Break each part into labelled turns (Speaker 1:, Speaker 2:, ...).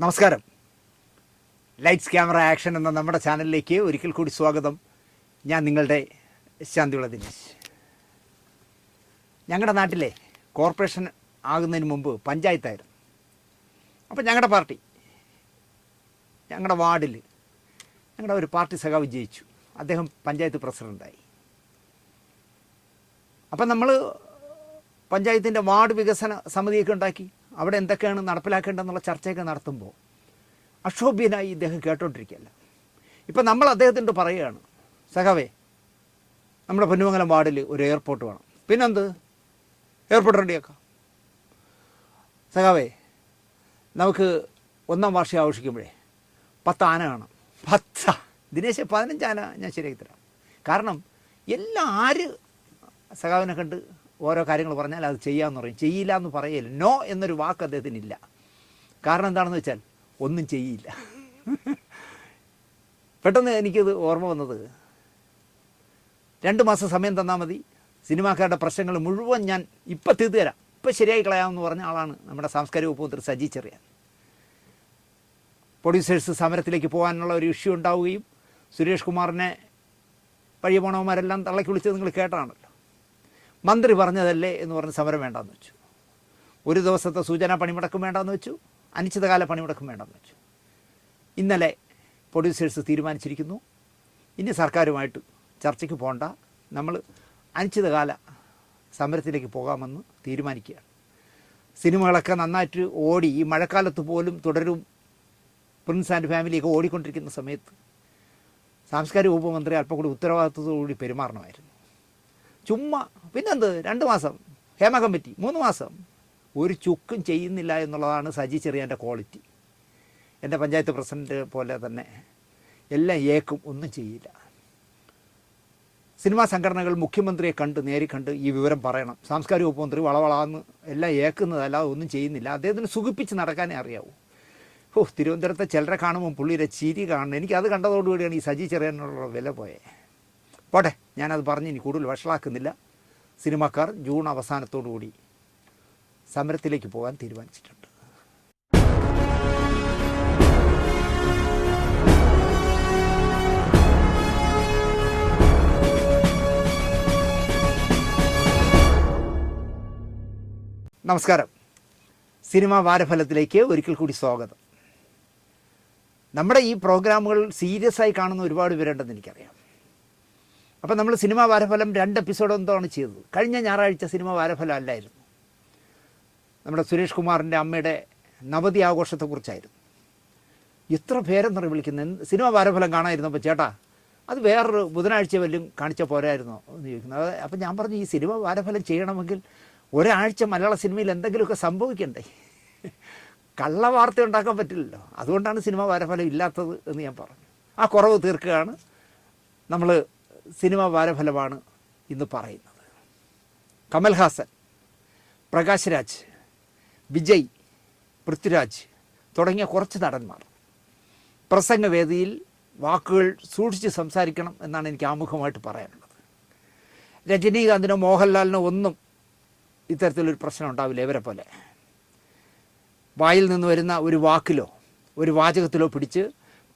Speaker 1: നമസ്കാരം. Lights camera action എന്ന നമ്മുടെ ചാനലിലേക്ക് ഒരിക്കൽ കൂടി സ്വാഗതം. ഞാൻ നിങ്ങളുടെ ശാന്തിയുള്ള ദിനേശ്. ഞങ്ങളുടെ നാട്ടിലെ കോർപ്പറേഷൻ ആകുന്നതിന് മുമ്പ് പഞ്ചായത്തായിരുന്നു. അപ്പോൾ ഞങ്ങളുടെ പാർട്ടി, ഞങ്ങളുടെ വാർഡിൽ ഞങ്ങളുടെ ഒരു പാർട്ടി സഖാവ് വിജയിച്ചു. അദ്ദേഹം പഞ്ചായത്ത് പ്രസിഡൻ്റായി. അപ്പം നമ്മൾ പഞ്ചായത്തിൻ്റെ വാർഡ് വികസന സമിതിയൊക്കെ ഉണ്ടാക്കി അവിടെ എന്തൊക്കെയാണ് നടപ്പിലാക്കേണ്ടതെന്നുള്ള ചർച്ചയൊക്കെ നടത്തുമ്പോൾ അക്ഷോഭ്യനായി ഇദ്ദേഹം കേട്ടോണ്ടിരിക്കുകയല്ല. ഇപ്പം നമ്മൾ അദ്ദേഹത്തിൻ്റെ പറയുകയാണ്, സഖാവേ നമ്മുടെ പൊന്നുമംഗലം വാർഡിൽ ഒരു എയർപോർട്ട് വേണം. പിന്നെന്ത്, എയർപോർട്ട് റെഡിയാക്കാം. സഖാവേ നമുക്ക് 1-ാം വാർഷികം ആഘോഷിക്കുമ്പോഴേ 10 ആന കാണാം. 10 ദിനേശ് 15 ആന ഞാൻ ശരിയാക്കി തരാം. കാരണം ആര് സഖാവിനെ കണ്ട് ഓരോ കാര്യങ്ങൾ പറഞ്ഞാൽ അത് ചെയ്യാമെന്ന് പറയും. ചെയ്യില്ല എന്ന് പറയില്ല. നോ എന്നൊരു വാക്ക് അദ്ദേഹത്തിനില്ല. കാരണം എന്താണെന്ന് വെച്ചാൽ ഒന്നും ചെയ്യില്ല. പെട്ടെന്ന് എനിക്കത് ഓർമ്മ വന്നത്, 2 മാസം സമയം തന്നാൽ മതി, സിനിമാക്കാരുടെ പ്രശ്നങ്ങൾ മുഴുവൻ ഞാൻ ഇപ്പം തീർത്ത് തരാം, ഇപ്പം ശരിയായി കളയാമെന്ന് പറഞ്ഞ ആളാണ് നമ്മുടെ സാംസ്കാരിക വകുപ്പ് മന്ത്രി സജി ചെറിയാൻ. പ്രൊഡ്യൂസേഴ്സ് സമരത്തിലേക്ക് പോകാനുള്ള ഒരു ഇഷ്യൂ ഉണ്ടാവുകയും സുരേഷ് കുമാറിനെ വഴിയ പോണവന്മാരെല്ലാം തള്ളക്കി വിളിച്ചത് നിങ്ങൾ കേട്ടാണല്ലോ. മന്ത്രി പറഞ്ഞതല്ലേ എന്ന് പറഞ്ഞ് സമരം വേണ്ടെന്ന് വെച്ചു. ഒരു ദിവസത്തെ സൂചനാ പണിമുടക്കും വേണ്ടെന്ന് വെച്ചു. അനിശ്ചിതകാല പണിമുടക്കും വേണ്ടെന്ന് വെച്ചു. ഇന്നലെ പ്രൊഡ്യൂസേഴ്സ് തീരുമാനിച്ചിരിക്കുന്നു, ഇനി സർക്കാരുമായിട്ട് ചർച്ചയ്ക്ക് പോകണ്ട, നമ്മൾ അനിശ്ചിതകാല സമരത്തിലേക്ക് പോകാമെന്ന് തീരുമാനിക്കുകയാണ്. സിനിമകളൊക്കെ നന്നായിട്ട് ഓടി, ഈ മഴക്കാലത്ത് പോലും തുടരും, പ്രിൻസ് ആൻഡ് ഫാമിലിയൊക്കെ ഓടിക്കൊണ്ടിരിക്കുന്ന സമയത്ത് സാംസ്കാരിക വകുപ്പ് മന്ത്രി അല്പം കൂടി ഉത്തരവാദിത്വത്തോടുകൂടി പെരുമാറണമായിരുന്നു. ചുമ്മാ പിന്നെന്ത്, 2 മാസം ഹേമ കമ്മിറ്റി, 3 മാസം ഒരു ചുക്കും ചെയ്യുന്നില്ല എന്നുള്ളതാണ് സജി ചെറിയാൻ്റെ ക്വാളിറ്റി. എൻ്റെ പഞ്ചായത്ത് പ്രസിഡൻറ്റ് പോലെ തന്നെ എല്ലാം ഏക്കും, ഒന്നും ചെയ്യില്ല. സിനിമാ സംഘടനകൾ മുഖ്യമന്ത്രിയെ നേരിക്കണ്ട് ഈ വിവരം പറയണം. സാംസ്കാരിക വകുപ്പ് മന്ത്രി വളവളാന്ന് എല്ലാം ഏക്കുന്നതല്ലാതെ ഒന്നും ചെയ്യുന്നില്ല. അദ്ദേഹത്തിന് സുഖിപ്പിച്ച് നടക്കാനേ അറിയാവൂ. തിരുവനന്തപുരത്തെ ചിലരെ കാണുമ്പോൾ പുള്ളിയുടെ ചിരി കാണണം. എനിക്കത് കണ്ടതോടുകൂടിയാണ് ഈ സജി ചെറിയാനുള്ള വില പോയത്. പോട്ടെ, ഞാനത് പറഞ്ഞ് ഇനി കൂടുതൽ വഷളാക്കുന്നില്ല. സിനിമാക്കാർ ജൂൺ അവസാനത്തോടുകൂടി സമരത്തിലേക്ക് പോകാൻ തീരുമാനിച്ചിട്ടുണ്ട്. നമസ്കാരം. സിനിമാ വാരഫലത്തിലേക്ക് ഒരിക്കൽ കൂടി സ്വാഗതം. നമ്മുടെ ഈ പ്രോഗ്രാമുകൾ സീരിയസ് ആയി കാണുന്ന ഒരുപാട് പേരുണ്ടെന്ന് എനിക്കറിയാം. അപ്പം നമ്മൾ സിനിമാ വാരഫലം 2 എപ്പിസോഡ് എന്താണ് ചെയ്തത്. കഴിഞ്ഞ ഞായറാഴ്ച സിനിമാ വാരഫലം അല്ലായിരുന്നു, നമ്മുടെ സുരേഷ് കുമാറിൻ്റെ അമ്മയുടെ നവതി ആഘോഷത്തെക്കുറിച്ചായിരുന്നു. എത്ര പേരെന്നറി വിളിക്കുന്നത്, സിനിമാ വാരഫലം കാണാതിരുന്നപ്പോൾ ചേട്ടാ അത് വേറൊരു ബുധനാഴ്ച വല്ലതും കാണിച്ച പോരായിരുന്നോ എന്ന് ചോദിക്കുന്നത്. അപ്പം ഞാൻ പറഞ്ഞു, ഈ സിനിമ വാരഫലം ചെയ്യണമെങ്കിൽ ഒരാഴ്ച മലയാള സിനിമയിൽ എന്തെങ്കിലുമൊക്കെ സംഭവിക്കണ്ടേ, കള്ള വാർത്ത ഉണ്ടാക്കാൻ പറ്റില്ലല്ലോ. അതുകൊണ്ടാണ് സിനിമ വാരഫലം ഇല്ലാത്തത് എന്ന് ഞാൻ പറഞ്ഞു. ആ കുറവ് തീർക്കുകയാണ് നമ്മൾ. സിനിമ വാരഫലമാണ് ഇന്ന് പറയുന്നത്. കമൽഹാസൻ, പ്രകാശ് രാജ്, വിജയ്, പൃഥ്വിരാജ് തുടങ്ങിയ കുറച്ച് നടന്മാർ പ്രസംഗവേദിയിൽ വാക്കുകൾ സൂക്ഷിച്ച് സംസാരിക്കണം എന്നാണ് എനിക്ക് ആമുഖമായിട്ട് പറയാനുള്ളത്. രജനീകാന്തിനോ മോഹൻലാലിനോ ഒന്നും ഇത്തരത്തിലൊരു പ്രശ്നം ഉണ്ടാവില്ല. ഇവരെ പോലെ വായിൽ നിന്ന് വരുന്ന ഒരു വാക്കിലോ ഒരു വാചകത്തിലോ പിടിച്ച്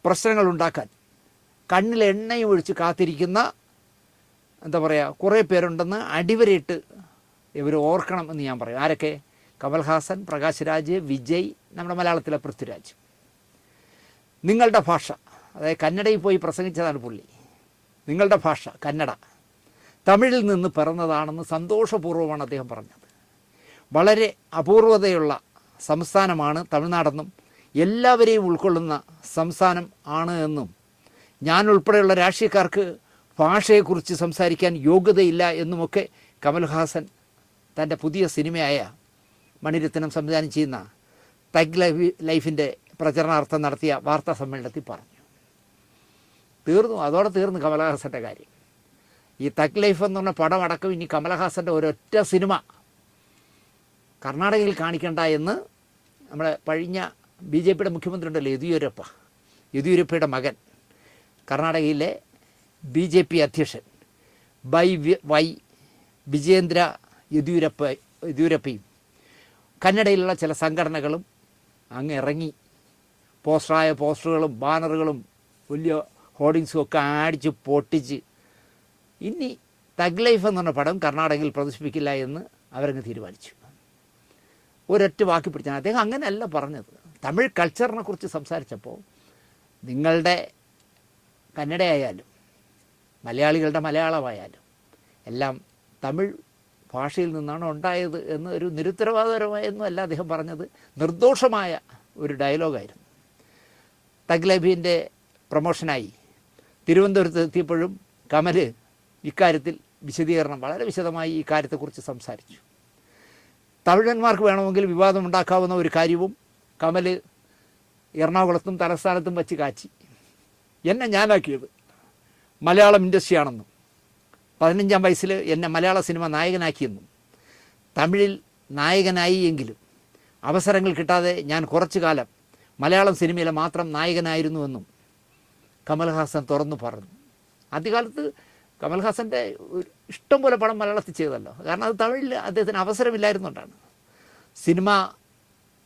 Speaker 1: പ്രശ്നങ്ങൾ ഉണ്ടാക്കാൻ കണ്ണിൽ എണ്ണയും ഒഴിച്ച് കാത്തിരിക്കുന്ന എന്താ പറയുക കുറേ പേരുണ്ടെന്ന് അടിവരയിട്ട് ഇവർ ഓർക്കണം എന്ന് ഞാൻ പറയും. ആരൊക്കെ? കമൽഹാസൻ, പ്രകാശ് രാജ്, വിജയ്, നമ്മുടെ മലയാളത്തിലെ പൃഥ്വിരാജ്. നിങ്ങളുടെ ഭാഷ, അതായത് കന്നഡയിൽ പോയി പ്രസംഗിച്ചതാണ് പുള്ളി. നിങ്ങളുടെ ഭാഷ കന്നഡ തമിഴിൽ നിന്ന് പിറന്നതാണെന്ന് സന്തോഷപൂർവ്വമാണ് അദ്ദേഹം പറഞ്ഞത്. വളരെ അപൂർവതയുള്ള സംസ്ഥാനമാണ് തമിഴ്നാടെന്നും എല്ലാവരെയും ഉൾക്കൊള്ളുന്ന സംസ്ഥാനം ആണ് എന്നും ഞാൻ ഉൾപ്പെടെയുള്ള രാഷ്ട്രീയക്കാർക്ക് ഭാഷയെക്കുറിച്ച് സംസാരിക്കാൻ യോഗ്യതയില്ല എന്നുമൊക്കെ കമൽഹാസൻ തൻ്റെ പുതിയ സിനിമയായ മണിരത്നം സംവിധാനം ചെയ്യുന്ന തഗ് ലൈഫിൻ്റെ പ്രചരണാർത്ഥം നടത്തിയ വാർത്താ സമ്മേളനത്തിൽ പറഞ്ഞു. അതോടെ തീർന്നു കമൽഹാസൻ്റെ കാര്യം. ഈ തഗ് ലൈഫ് എന്ന് പറഞ്ഞ പടം അടക്കം ഇനി കമൽഹാസൻ്റെ ഒരൊറ്റ സിനിമ കർണാടകയിൽ കാണിക്കണ്ട എന്ന് നമ്മുടെ കഴിഞ്ഞ BJPയുടെ മുഖ്യമന്ത്രി ഉണ്ടല്ലോ, യെദ്യൂരപ്പയുടെ മകൻ, കർണാടകയിലെ BJP അധ്യക്ഷൻ വൈ വിജയേന്ദ്ര യെദ്യൂരപ്പയും കന്നഡയിലുള്ള ചില സംഘടനകളും അങ്ങ് ഇറങ്ങി പോസ്റ്ററുകളും ബാനറുകളും വലിയ ഹോർഡിങ്സും ഒക്കെ അടിച്ച് പൊട്ടിച്ച് ഇനി തഗ് ലൈഫ് എന്ന് പറഞ്ഞ പടം കർണാടകയിൽ പ്രദർശിപ്പിക്കില്ല എന്ന് അവരങ്ങ് തീരുമാനിച്ചു. ഒരൊറ്റ വാക്കി പിടിച്ചാൽ അദ്ദേഹം അങ്ങനെയല്ല പറഞ്ഞത്. തമിഴ് കൾച്ചറിനെ കുറിച്ച് സംസാരിച്ചപ്പോൾ നിങ്ങളുടെ കന്നഡയായാലും മലയാളികളുടെ മലയാളമായാലും എല്ലാം തമിഴ് ഭാഷയിൽ നിന്നാണ് ഉണ്ടായത് എന്ന് ഒരു നിരുത്തരവാദപരമായൊന്നും അല്ല അദ്ദേഹം പറഞ്ഞത്. നിർദോഷമായ ഒരു ഡയലോഗായിരുന്നു. തഗ് ലൈഫിൻ്റെ പ്രൊമോഷനായി തിരുവനന്തപുരത്ത് എത്തിയപ്പോഴും കമൽ ഇക്കാര്യത്തിൽ വിശദീകരണം വളരെ വിശദമായി ഈ കാര്യത്തെക്കുറിച്ച് സംസാരിച്ചു. തമിഴന്മാർക്ക് വേണമെങ്കിൽ വിവാദമുണ്ടാക്കാവുന്ന ഒരു കാര്യവും കമൽ എറണാകുളത്തും തലസ്ഥാനത്തും വച്ച് കാച്ചി. എന്നെ ഞാനാക്കിയത് മലയാളം ഇൻഡസ്ട്രിയാണെന്നും 15-ാം വയസ്സിൽ എന്നെ മലയാള സിനിമ നായകനാക്കിയെന്നും തമിഴിൽ നായകനായി എങ്കിലും അവസരങ്ങൾ കിട്ടാതെ ഞാൻ കുറച്ചു കാലം മലയാളം സിനിമയിലെ മാത്രം നായകനായിരുന്നുവെന്നും കമൽഹാസൻ തുറന്നു പറഞ്ഞു. ആദ്യകാലത്ത് കമൽഹാസൻ്റെ ഇഷ്ടം പോലെ പടം മലയാളത്തിൽ ചെയ്തല്ലോ. കാരണം അത് തമിഴിൽ അദ്ദേഹത്തിന് അവസരമില്ലായിരുന്നുകൊണ്ടാണ്. സിനിമ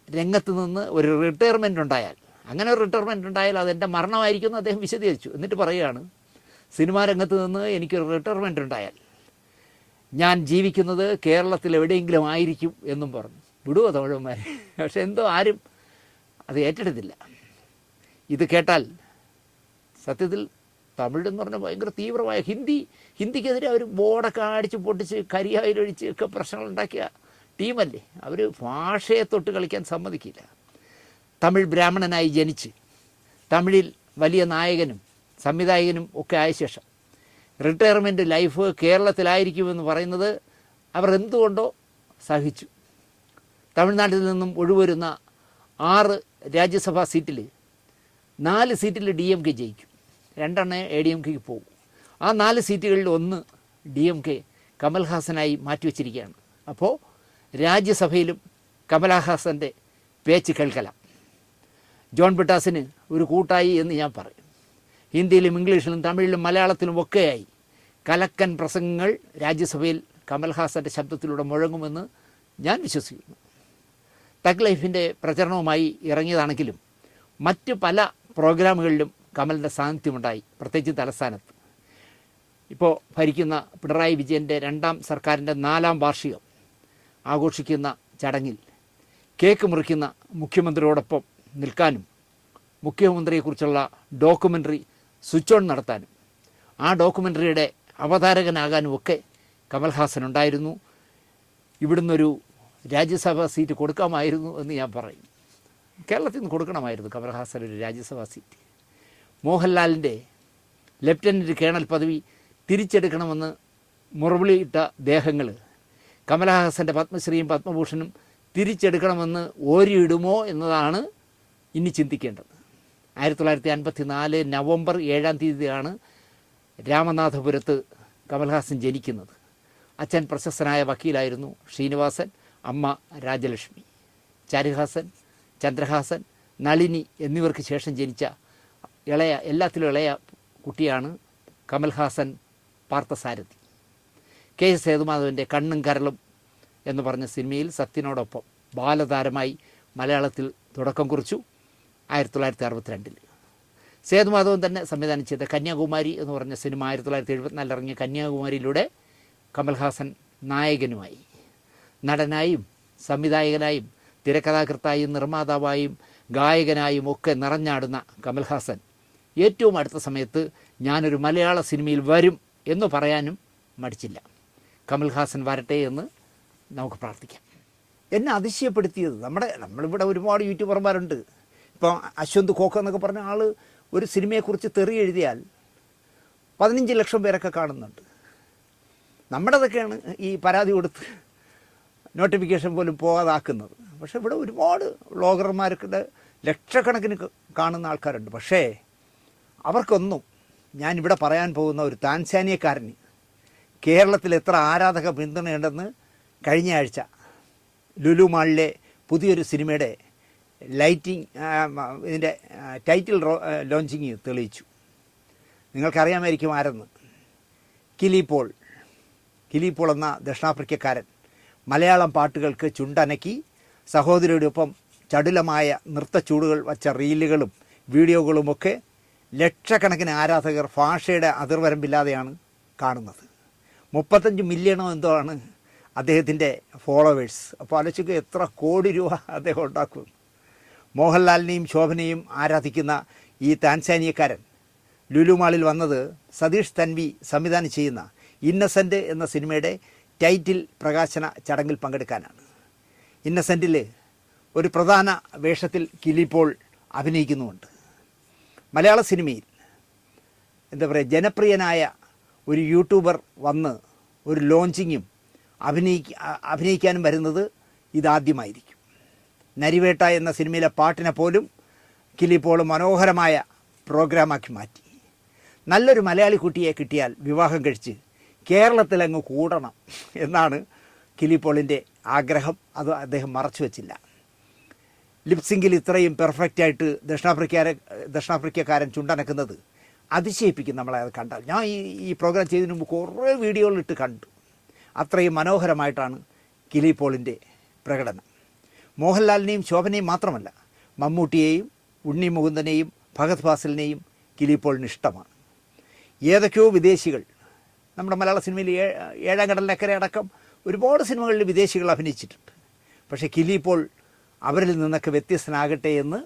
Speaker 1: രംഗത്ത് നിന്ന് ഒരു റിട്ടയർമെൻ്റ് ഉണ്ടായാൽ, അങ്ങനെ ഒരു റിട്ടയർമെൻ്റ് ഉണ്ടായാൽ അതെൻ്റെ മരണമായിരിക്കും എന്ന് അദ്ദേഹം വിശദീകരിച്ചു. എന്നിട്ട് പറയുകയാണ്, സിനിമാ രംഗത്ത് നിന്ന് എനിക്കൊരു റിട്ടയർമെൻ്റ് ഉണ്ടായാൽ ഞാൻ ജീവിക്കുന്നത് കേരളത്തിൽ എവിടെയെങ്കിലും ആയിരിക്കും എന്നും പറഞ്ഞു. വിടുവോ തമിഴന്മാർ? പക്ഷെ എന്തോ ആരും അത് ഏറ്റെടുത്തില്ല. ഇത് കേട്ടാൽ സത്യത്തിൽ തമിഴ് എന്ന് പറഞ്ഞാൽ ഭയങ്കര തീവ്രമായ ഹിന്ദിക്കെതിരെ അവർ ബോർഡൊക്കെ അടിച്ച് പൊട്ടിച്ച് കരിയായിലൊഴിച്ച് ഒക്കെ പ്രശ്നങ്ങളുണ്ടാക്കിയ ടീമല്ലേ. അവർ ഭാഷയെ തൊട്ട് കളിക്കാൻ സമ്മതിക്കില്ല. തമിഴ് ബ്രാഹ്മണനായി ജനിച്ച് തമിഴിൽ വലിയ നായകനും സംവിധായകനും ഒക്കെ ആയ ശേഷം റിട്ടയർമെൻറ്റ് ലൈഫ് കേരളത്തിലായിരിക്കുമെന്ന് പറയുന്നത് അവർ എന്തുകൊണ്ടോ സഹിച്ചു. തമിഴ്നാട്ടിൽ നിന്നും ഒഴിവരുന്ന 6 രാജ്യസഭാ സീറ്റിൽ 4 സീറ്റിൽ DMK ജയിക്കും, 2 ADMKക്ക് പോകും. ആ 4 സീറ്റുകളിൽ 1 DMK കമൽഹാസനായി മാറ്റിവെച്ചിരിക്കുകയാണ്. അപ്പോൾ രാജ്യസഭയിലും കമൽഹാസൻ്റെ പേച്ച് കേൾക്കലാം. ജോൺ ബ്രിട്ടാസിന് ഒരു കൂട്ടായി എന്ന് ഞാൻ പറയും. ഹിന്ദിയിലും ഇംഗ്ലീഷിലും തമിഴിലും മലയാളത്തിലും ഒക്കെയായി കലക്കൻ പ്രസംഗങ്ങൾ രാജ്യസഭയിൽ കമൽഹാസൻ്റെ ശബ്ദത്തിലൂടെ മുഴങ്ങുമെന്ന് ഞാൻ വിശ്വസിക്കുന്നു. തഗ് ലൈഫിൻ്റെ പ്രചരണവുമായി ഇറങ്ങിയതാണെങ്കിലും മറ്റ് പല പ്രോഗ്രാമുകളിലും കമലിൻ്റെ സാന്നിധ്യമുണ്ടായി, പ്രത്യേകിച്ച് തലസ്ഥാനത്ത്. ഇപ്പോൾ ഭരിക്കുന്ന പിണറായി വിജയൻ്റെ 2ാം സർക്കാരിൻ്റെ 4ാം വാർഷികം ആഘോഷിക്കുന്ന ചടങ്ങിൽ കേക്ക് മുറിക്കുന്ന മുഖ്യമന്ത്രിയോടൊപ്പം നിൽക്കാനും മുഖ്യമന്ത്രിയെക്കുറിച്ചുള്ള ഡോക്യുമെൻ്ററി സ്വിച്ച് ഓൺ നടത്താനും ആ ഡോക്യുമെൻ്ററിയുടെ അവതാരകനാകാനും ഒക്കെ കമൽഹാസൻ ഉണ്ടായിരുന്നു. ഇവിടുന്നൊരു രാജ്യസഭാ സീറ്റ് കൊടുക്കാമായിരുന്നു എന്ന് ഞാൻ പറയും. കേരളത്തിൽ നിന്ന് കൊടുക്കണമായിരുന്നു കമൽഹാസൻ ഒരു രാജ്യസഭാ സീറ്റ്. മോഹൻലാലിൻ്റെ ലെഫ്റ്റനൻറ്റ് കേണൽ പദവി തിരിച്ചെടുക്കണമെന്ന് മുറവിളിയിട്ട ദേഹങ്ങൾ കമൽഹാസൻ്റെ പത്മശ്രീയും പത്മഭൂഷണും തിരിച്ചെടുക്കണമെന്ന് ഓരിയിടുമോ എന്നതാണ് ഇനി ചിന്തിക്കേണ്ടത്. 1954 നവംബർ 7-ാം തീയതിയാണ് രാമനാഥപുരത്ത് കമൽഹാസൻ ജനിക്കുന്നത്. അച്ഛൻ പ്രശസ്തനായ വക്കീലായിരുന്നു ശ്രീനിവാസൻ, അമ്മ രാജലക്ഷ്മി. ചാരുഹാസൻ, ചന്ദ്രഹാസൻ, നളിനി എന്നിവർക്ക് ശേഷം ജനിച്ച എല്ലാത്തിലും ഇളയ കുട്ടിയാണ് കമൽഹാസൻ പാർത്ഥസാരഥി. KS സേതുമാധവൻ്റെ കണ്ണും കരളും എന്ന് പറഞ്ഞ സിനിമയിൽ സത്യനോടൊപ്പം ബാലതാരമായി മലയാളത്തിൽ തുടക്കം കുറിച്ചു 1962. സേതുമാധവൻ തന്നെ സംവിധാനം ചെയ്ത കന്യാകുമാരി എന്ന് പറഞ്ഞ സിനിമ 1974 ഇറങ്ങിയ കന്യാകുമാരിയിലൂടെ കമൽഹാസൻ നായകനുമായി. നടനായും സംവിധായകനായും തിരക്കഥാകൃത്തായും നിർമ്മാതാവായും ഗായകനായും ഒക്കെ നിറഞ്ഞാടുന്ന കമൽഹാസൻ ഏറ്റവും അടുത്ത സമയത്ത് ഞാനൊരു മലയാള സിനിമയിൽ വരും എന്ന് പറയാനും മടിച്ചില്ല. കമൽഹാസൻ വരട്ടെ എന്ന് നമുക്ക് പ്രാർത്ഥിക്കാം. എന്നെ അതിശയപ്പെടുത്തിയത് നമ്മളിവിടെ ഒരുപാട് യൂട്യൂബർമാരുണ്ട്. ഇപ്പോൾ അശ്വന്ത് കോക്ക എന്നൊക്കെ പറഞ്ഞ ആൾ ഒരു സിനിമയെക്കുറിച്ച് തെറി എഴുതിയാൽ 15 ലക്ഷം പേരൊക്കെ കാണുന്നുണ്ട്. നമ്മുടേതൊക്കെയാണ് ഈ പരാതി കൊടുത്ത് നോട്ടിഫിക്കേഷൻ പോലും പോകാതാക്കുന്നത്. പക്ഷേ ഇവിടെ ഒരുപാട് വ്ളോഗർമാർക്ക് ലക്ഷക്കണക്കിന് കാണുന്ന ആൾക്കാരുണ്ട്. പക്ഷേ അവർക്കൊന്നും ഞാനിവിടെ പറയാൻ പോകുന്ന ഒരു താൻസാനിയക്കാരന് കേരളത്തിൽ എത്ര ആരാധക പിന്തുണയുണ്ടെന്ന് കഴിഞ്ഞ ആഴ്ച ലുലു മാളിലെ പുതിയൊരു സിനിമയുടെ ഇതിൻ്റെ ടൈറ്റിൽ ലോഞ്ചിങ് തെളിയിച്ചു. നിങ്ങൾക്കറിയാമായിരിക്കും ആരെന്ന്. കിലി പോൾ എന്ന ദക്ഷിണാഫ്രിക്കക്കാരൻ മലയാളം പാട്ടുകൾക്ക് ചുണ്ടനക്കി സഹോദരിയോടൊപ്പം ചടുലമായ നൃത്തച്ചൂടുകൾ വച്ച റീലുകളും വീഡിയോകളുമൊക്കെ ലക്ഷക്കണക്കിന് ആരാധകർ ഭാഷയുടെ അതിർവരമ്പില്ലാതെയാണ് കാണുന്നത്. 35 മില്യണോ എന്തോ ആണ് അദ്ദേഹത്തിൻ്റെ ഫോളോവേഴ്സ്. അപ്പോൾ ആലോചിക്കുക എത്ര കോടി രൂപ അദ്ദേഹം ഉണ്ടാക്കും. മോഹൻലാലിനെയും ശോഭനയും ആരാധിക്കുന്ന ഈ താൻസാനിയക്കാരൻ ലുലു മാളിൽ വന്നത് സതീഷ് തൻവി സംവിധാനം ചെയ്യുന്ന ഇന്നസെൻ്റ് എന്ന സിനിമയുടെ ടൈറ്റിൽ പ്രകാശന ചടങ്ങിൽ പങ്കെടുക്കാനാണ്. ഇന്നസെൻറ്റിൽ ഒരു പ്രധാന വേഷത്തിൽ കിലി പോൾ അഭിനയിക്കുന്നുമുണ്ട്. മലയാള സിനിമയിൽ എന്താ പറയുക, ജനപ്രിയനായ ഒരു യൂട്യൂബർ വന്ന് ഒരു ലോഞ്ചിങ്ങും അഭിനയിക്കാനും വരുന്നത് ഇതാദ്യമായിരിക്കും. നരിവേട്ട എന്ന സിനിമയിലെ പാട്ടിനെ പോലും കിലി പോൾ മനോഹരമായ പ്രോഗ്രാമാക്കി മാറ്റി. നല്ലൊരു മലയാളി കുട്ടിയെ കിട്ടിയാൽ വിവാഹം കഴിച്ച് കേരളത്തിലങ്ങ് കൂടണം എന്നാണ് കിലി പോളിൻ്റെ ആഗ്രഹം. അത് അദ്ദേഹം മറച്ചു വച്ചില്ല. ലിപ്സിങ്കിൽ ഇത്രയും പെർഫെക്റ്റായിട്ട് ദക്ഷിണാഫ്രിക്കക്കാരൻ ചുണ്ടനക്കുന്നത് അതിശയിപ്പിക്കും നമ്മളെ അത് കണ്ടാൽ. ഞാൻ ഈ പ്രോഗ്രാം ചെയ്തതിന് മുമ്പ് കുറേ വീഡിയോകളിട്ട് കണ്ടു. അത്രയും മനോഹരമായിട്ടാണ് കിലി പോളിൻ്റെ പ്രകടനം. മോഹൻലാലിനെയും ശോഭനയും മാത്രമല്ല, മമ്മൂട്ടിയെയും ഉണ്ണി മുകുന്ദനെയും ഭഗത് ഫാസിലിനെയും കിലി പോളിന് ഇഷ്ടമാണ്. ഏതൊക്കെയോ വിദേശികൾ നമ്മുടെ മലയാള സിനിമയിൽ ഏഴാം കടലിനക്കരെ അടക്കം ഒരുപാട് സിനിമകളിൽ വിദേശികൾ അഭിനയിച്ചിട്ടുണ്ട്. പക്ഷേ കിലി പോൾ അവരിൽ നിന്നൊക്കെ വ്യത്യസ്തനാകട്ടെ എന്ന്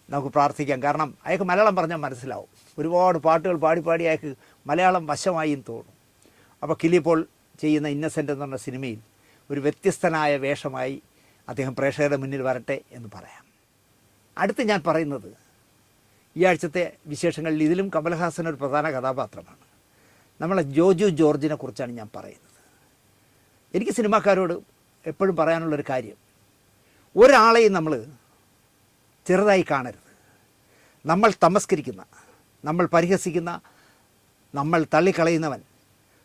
Speaker 1: നമുക്ക് പ്രാർത്ഥിക്കാം. കാരണം അയാൾക്ക് മലയാളം പറഞ്ഞാൽ മനസ്സിലാവും. ഒരുപാട് പാട്ടുകൾ പാടി അയാൾക്ക് മലയാളം വശമായി എന്ന് തോന്നും. അപ്പോൾ കിലി പോൾ ചെയ്യുന്ന ഇന്നസെൻ്റ് എന്ന് പറഞ്ഞ സിനിമയിൽ ഒരു വ്യത്യസ്തനായ വേഷമായി അദ്ദേഹം പ്രേക്ഷകരുടെ മുന്നിൽ വരട്ടെ എന്ന് പറയാം. അടുത്ത് ഞാൻ പറയുന്നത് ഈ ആഴ്ചത്തെ വിശേഷങ്ങളിൽ ഇതിലും കമൽഹാസൻ ഒരു പ്രധാന കഥാപാത്രമാണ്. നമ്മളെ ജോജു ജോർജിനെ കുറിച്ചാണ് ഞാൻ പറയുന്നത്. എനിക്ക് സിനിമാക്കാരോട് എപ്പോഴും പറയാനുള്ളൊരു കാര്യം, ഒരാളെയും നമ്മൾ ചെറുതായി കാണരുത്. നമ്മൾ തമസ്കരിക്കുന്ന, നമ്മൾ പരിഹസിക്കുന്ന, നമ്മൾ തള്ളിക്കളയുന്നവൻ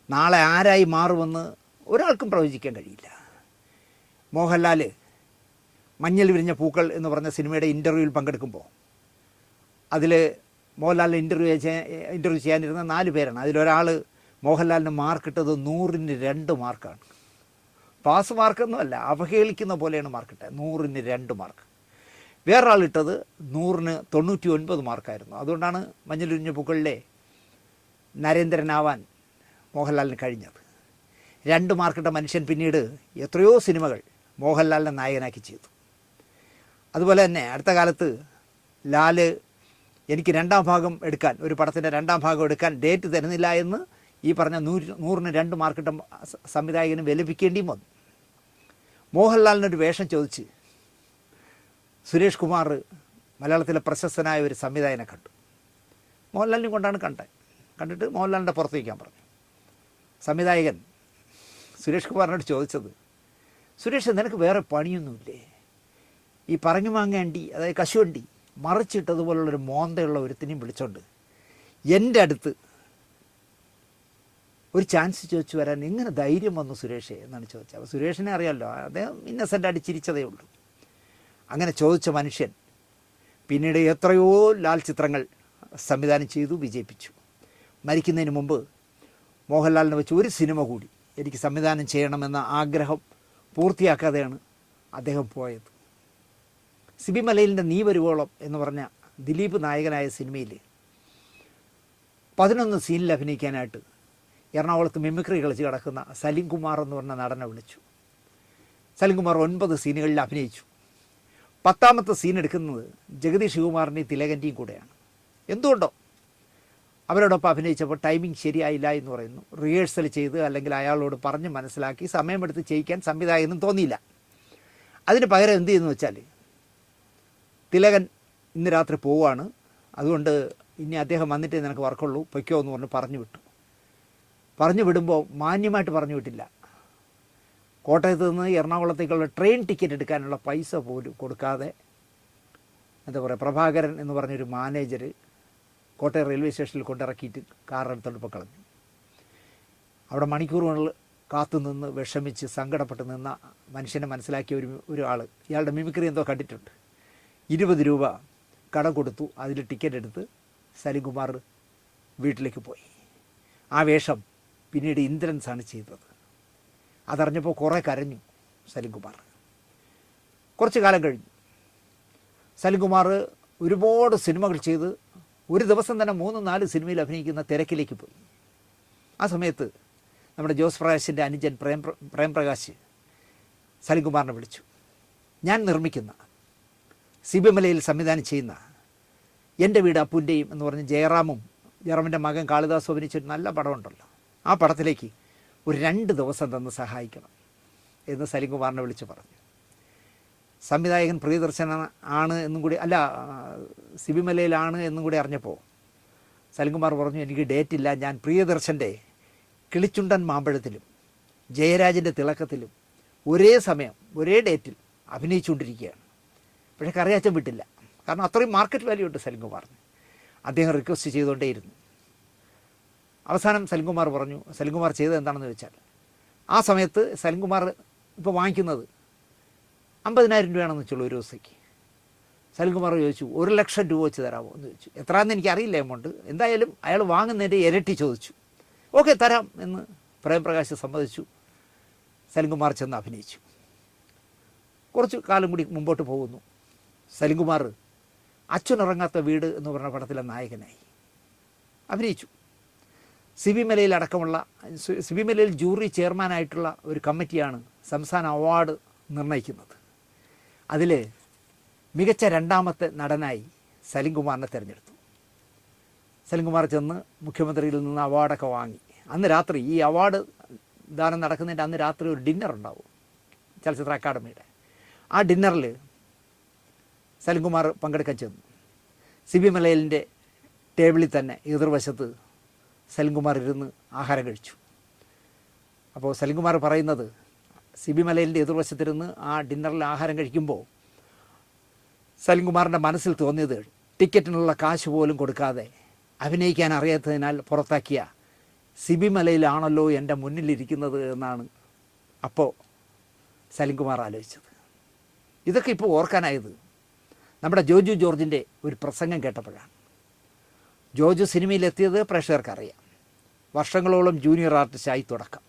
Speaker 1: നാളെ ആരായി മാറുമെന്ന് ഒരാൾക്കും പ്രവചിക്കാൻ കഴിയില്ല. മോഹൻലാൽ മഞ്ഞൾ വിരിഞ്ഞ പൂക്കൾ എന്ന് പറഞ്ഞ സിനിമയുടെ ഇൻ്റർവ്യൂവിൽ പങ്കെടുക്കുമ്പോൾ അതിൽ മോഹൻലാലിന് ഇൻ്റർവ്യൂ ചെയ്യാനിരുന്ന 4 പേരാണ്. അതിലൊരാൾ മോഹൻലാലിന് മാർക്കിട്ടത് 100ന് 2 മാർക്കാണ്. പാസ് മാർക്കൊന്നുമല്ല, അവഹേളിക്കുന്ന പോലെയാണ് മാർക്കിട്ടത്. 100ന് 2 മാർക്ക്. വേറൊരാളിട്ടത് 100ന് 99 മാർക്കായിരുന്നു. അതുകൊണ്ടാണ് മഞ്ഞൾ വിരിഞ്ഞ പൂക്കളിലെ നരേന്ദ്രനാവാൻ മോഹൻലാലിന് കഴിഞ്ഞത്. 2 മാർക്കിട്ട മനുഷ്യൻ പിന്നീട് എത്രയോ സിനിമകൾ മോഹൻലാലിനെ നായകനാക്കി ചെയ്തു. അതുപോലെ തന്നെ അടുത്ത കാലത്ത് ലാല് എനിക്ക് 2ാം ഭാഗം എടുക്കാൻ, ഒരു പടത്തിൻ്റെ 2ാം ഭാഗം എടുക്കാൻ ഡേറ്റ് തരുന്നില്ല എന്ന് ഈ പറഞ്ഞ 100ന് 2 മാർക്കിട്ട സംവിധായകന് വിലപിക്കേണ്ടിയും വന്നു. മോഹൻലാലിനൊരു വേഷം ചോദിച്ച് സുരേഷ് കുമാർ മലയാളത്തിലെ പ്രശസ്തനായ ഒരു സംവിധായകനെ കണ്ടു. മോഹൻലാലിനെ കൊണ്ടാണ് കണ്ടിട്ട് മോഹൻലാലിൻ്റെ പുറത്ത് വയ്ക്കാൻ പറഞ്ഞു. സംവിധായകൻ സുരേഷ് കുമാറിനോട് ചോദിച്ചത്, സുരേഷ് നിനക്ക് വേറെ പണിയൊന്നുമില്ലേ? ഈ പറഞ്ഞു മാങ്ങേണ്ടി, അതായത് കശുവണ്ടി മറിച്ചിട്ടതുപോലുള്ളൊരു മോന്തയുള്ള ഒരുത്തിനെയും വിളിച്ചോണ്ട് എൻ്റെ അടുത്ത് ഒരു ചാൻസ് ചോദിച്ചു വരാൻ എങ്ങനെ ധൈര്യം വന്നു സുരേഷേ എന്നാണ് ചോദിച്ചത്. അപ്പോൾ സുരേഷിനെ അറിയാമല്ലോ, അദ്ദേഹം ഇന്നസെൻ്റ് അടിച്ചിരിച്ചതേ ഉള്ളൂ. അങ്ങനെ ചോദിച്ച മനുഷ്യൻ പിന്നീട് എത്രയോ ലാൽ ചിത്രങ്ങൾ സംവിധാനം ചെയ്തു, വിജയിപ്പിച്ചു. മരിക്കുന്നതിന് മുമ്പ് മോഹൻലാലിനെ വെച്ച് ഒരു സിനിമ കൂടി എനിക്ക് സംവിധാനം ചെയ്യണമെന്ന ആഗ്രഹം പൂർത്തിയാക്കാതെയാണ് അദ്ദേഹം പോയത്. സിബി മലയിലിൻ്റെ നീ വരുവോളം എന്ന് പറഞ്ഞ ദിലീപ് നായകനായ സിനിമയിൽ 11 സീനിൽ അഭിനയിക്കാനായിട്ട് എറണാകുളത്ത് മിമിക്രി കളിച്ച് കിടക്കുന്ന സലിം കുമാർ എന്ന് പറഞ്ഞ നടനെ വിളിച്ചു. സലിം കുമാർ 9 സീനുകളിൽ അഭിനയിച്ചു. 10ാമത്തെ സീൻ എടുക്കുന്നത് ജഗതി ശിവകുമാറിൻ്റെയും തിലകൻ്റെയും കൂടെയാണ്. എന്തുകൊണ്ടോ അവരോടൊപ്പം അഭിനയിച്ചപ്പോൾ ടൈമിംഗ് ശരിയായില്ല എന്ന് പറയുന്നു. റിഹേഴ്സൽ ചെയ്ത് അല്ലെങ്കിൽ അയാളോട് പറഞ്ഞ് മനസ്സിലാക്കി സമയമെടുത്ത് ചെയ്യിക്കാൻ സംവിധായകനും തോന്നിയില്ല. അതിന് പകരം എന്ത് ചെയ്യുന്നു വെച്ചാൽ, തിലകൻ ഇന്ന് രാത്രി പോവുകയാണ്, അതുകൊണ്ട് ഇനി അദ്ദേഹം വന്നിട്ടേ നിനക്ക് വർക്കുള്ളൂ, പൊയ്ക്കോ എന്ന് പറഞ്ഞ് പറഞ്ഞു വിടുമ്പോൾ മാന്യമായിട്ട് പറഞ്ഞു വിട്ടില്ല. കോട്ടയത്ത് നിന്ന് എറണാകുളത്തേക്കുള്ള ട്രെയിൻ ടിക്കറ്റ് എടുക്കാനുള്ള പൈസ പോലും കൊടുക്കാതെ, എന്താ പറയുക, പ്രഭാകരൻ എന്ന് പറഞ്ഞൊരു മാനേജർ കോട്ടയം റെയിൽവേ സ്റ്റേഷനിൽ കൊണ്ടിറക്കിയിട്ട് കാറെടുത്തോണ്ട് കളഞ്ഞു. അവിടെ മണിക്കൂറുകൾ കാത്തുനിന്ന് വിഷമിച്ച് സങ്കടപ്പെട്ട് നിന്ന മനുഷ്യനെ മനസ്സിലാക്കിയ ഒരു ആൾ ഇയാളുടെ മിമിക്രി എന്തോ കണ്ടിട്ടുണ്ട്. 20 രൂപ കടം കൊടുത്തു. അതിൽ ടിക്കറ്റ് എടുത്ത് സലിം കുമാർ വീട്ടിലേക്ക് പോയി. ആ വേഷം പിന്നീട് ഇന്ദ്രൻസാണ് ചെയ്തത്. അതറിഞ്ഞപ്പോൾ കുറേ കരഞ്ഞു സലിം കുമാർ. കുറച്ച് കാലം കഴിഞ്ഞു സലിംകുമാർ ഒരുപാട് സിനിമകൾ ചെയ്ത് ഒരു ദിവസം തന്നെ 3-4 സിനിമയിൽ അഭിനയിക്കുന്ന തിരക്കിലേക്ക് പോയി. ആ സമയത്ത് നമ്മുടെ ജോസ് പ്രകാശിൻ്റെ അനുജൻ പ്രേംപ്രകാശ് സലിംകുമാറിനെ വിളിച്ചു. ഞാൻ നിർമ്മിക്കുന്ന സിബിമലയിൽ സംവിധാനം ചെയ്യുന്ന എൻ്റെ വീട് അപ്പൂൻ്റെയും എന്ന് പറഞ്ഞ് ജയറാമിൻ്റെ മകൻ കാളിദാസ് അഭിനയിച്ചൊരു നല്ല പടമുണ്ടല്ലോ, ആ പടത്തിലേക്ക് ഒരു 2 ദിവസം തന്ന് സഹായിക്കണം എന്ന് സലിംകുമാറിനെ വിളിച്ച് പറഞ്ഞു. സംവിധായകൻ പ്രിയദർശൻ ആണ് എന്നും കൂടി അല്ല സിബിമലയിലാണ് എന്നും കൂടി അറിഞ്ഞപ്പോൾ സലിംകുമാർ പറഞ്ഞു, എനിക്ക് ഡേറ്റ് ഇല്ല, ഞാൻ പ്രിയദർശൻ്റെ കിളിച്ചുണ്ടൻ മാമ്പഴത്തിലും ജയരാജൻ്റെ തിളക്കത്തിലും ഒരേ സമയം ഒരേ ഡേറ്റിൽ അഭിനയിച്ചുകൊണ്ടിരിക്കുകയാണ്. പക്ഷേ കറിയാച്ചൻ വിട്ടില്ല, കാരണം അത്രയും മാർക്കറ്റ് വാല്യൂ ഉണ്ട് സലിംകുമാറിന്. അദ്ദേഹം റിക്വസ്റ്റ് ചെയ്തുകൊണ്ടേയിരുന്നു. അവസാനം സലിംകുമാർ പറഞ്ഞു, സലിംകുമാർ ചെയ്തത് എന്താണെന്ന് വെച്ചാൽ ആ സമയത്ത് സലിംകുമാർ ഇപ്പോൾ വാങ്ങിക്കുന്നത് 50,000 രൂപയാണെന്ന് വെച്ചുള്ളൂ ഒരു ദിവസത്തേക്ക്. സലിംകുമാർ ചോദിച്ചു 1,00,000 രൂപ വെച്ച് തരാമോ എന്ന് ചോദിച്ചു. എത്രയാണെന്ന് എനിക്കറിയില്ല എമൗണ്ട്, എന്തായാലും അയാൾ വാങ്ങുന്നതിൻ്റെ ഇരട്ടി ചോദിച്ചു. ഓക്കെ തരാം എന്ന് പ്രേംപ്രകാശ് സമ്മതിച്ചു. സലിംകുമാർ ചെന്ന് അഭിനയിച്ചു. കുറച്ച് കാലം കൂടി മുമ്പോട്ട് പോകുന്നു. സലിംകുമാർ അച്ഛനുറങ്ങാത്ത വീട് എന്ന് പറഞ്ഞ പടത്തിലെ നായകനായി അഭിനയിച്ചു. സിബിമലയിൽ ജൂറി ചെയർമാനായിട്ടുള്ള ഒരു കമ്മിറ്റിയാണ് സംസ്ഥാന അവാർഡ് നിർണ്ണയിക്കുന്നത്. അതിൽ മികച്ച 2ാമത്തെ നടനായി സലിംകുമാറിനെ തിരഞ്ഞെടുത്തു. സലിംകുമാർ ചെന്ന് മുഖ്യമന്ത്രിയിൽ നിന്ന് അവാർഡൊക്കെ വാങ്ങി. അന്ന് രാത്രി ഈ അവാർഡ് ദാനം നടക്കുന്നതിൻ്റെ അന്ന് രാത്രി ഒരു ഡിന്നർ ഉണ്ടാവും ചലച്ചിത്ര അക്കാദമിയുടെ. ആ ഡിന്നറിൽ സലിംകുമാർ പങ്കെടുക്കാൻ ചെന്നു. സിബിമലയിലിൻ്റെ ടേബിളിൽ തന്നെ എതിർവശത്ത് സലിംകുമാർ ഇരുന്ന് ആഹാരം കഴിച്ചു. അപ്പോൾ സലിംകുമാർ പറയുന്നത്, സിബിമലയിലിൻ്റെ എതിർവശത്തിരുന്ന് ആ ഡിന്നറിൽ ആഹാരം കഴിക്കുമ്പോൾ സലിംകുമാറിൻ്റെ മനസ്സിൽ തോന്നിയത് ടിക്കറ്റിനുള്ള കാശ് പോലും കൊടുക്കാതെ അഭിനയിക്കാൻ അറിയാത്തതിനാൽ പുറത്താക്കിയ സിബിമലയിലാണല്ലോ എൻ്റെ മുന്നിലിരിക്കുന്നത് എന്നാണ് അപ്പോൾ സലിംകുമാർ ആലോചിച്ചത്. ഇതൊക്കെ ഇപ്പോൾ ഓർക്കാനായത് നമ്മുടെ ജോജു ജോർജിൻ്റെ ഒരു പ്രസംഗം കേട്ടപ്പോഴാണ്. ജോജു സിനിമയിലെത്തിയത് പ്രേക്ഷകർക്കറിയാം. വർഷങ്ങളോളം ജൂനിയർ ആർട്ടിസ്റ്റായി തുടക്കം.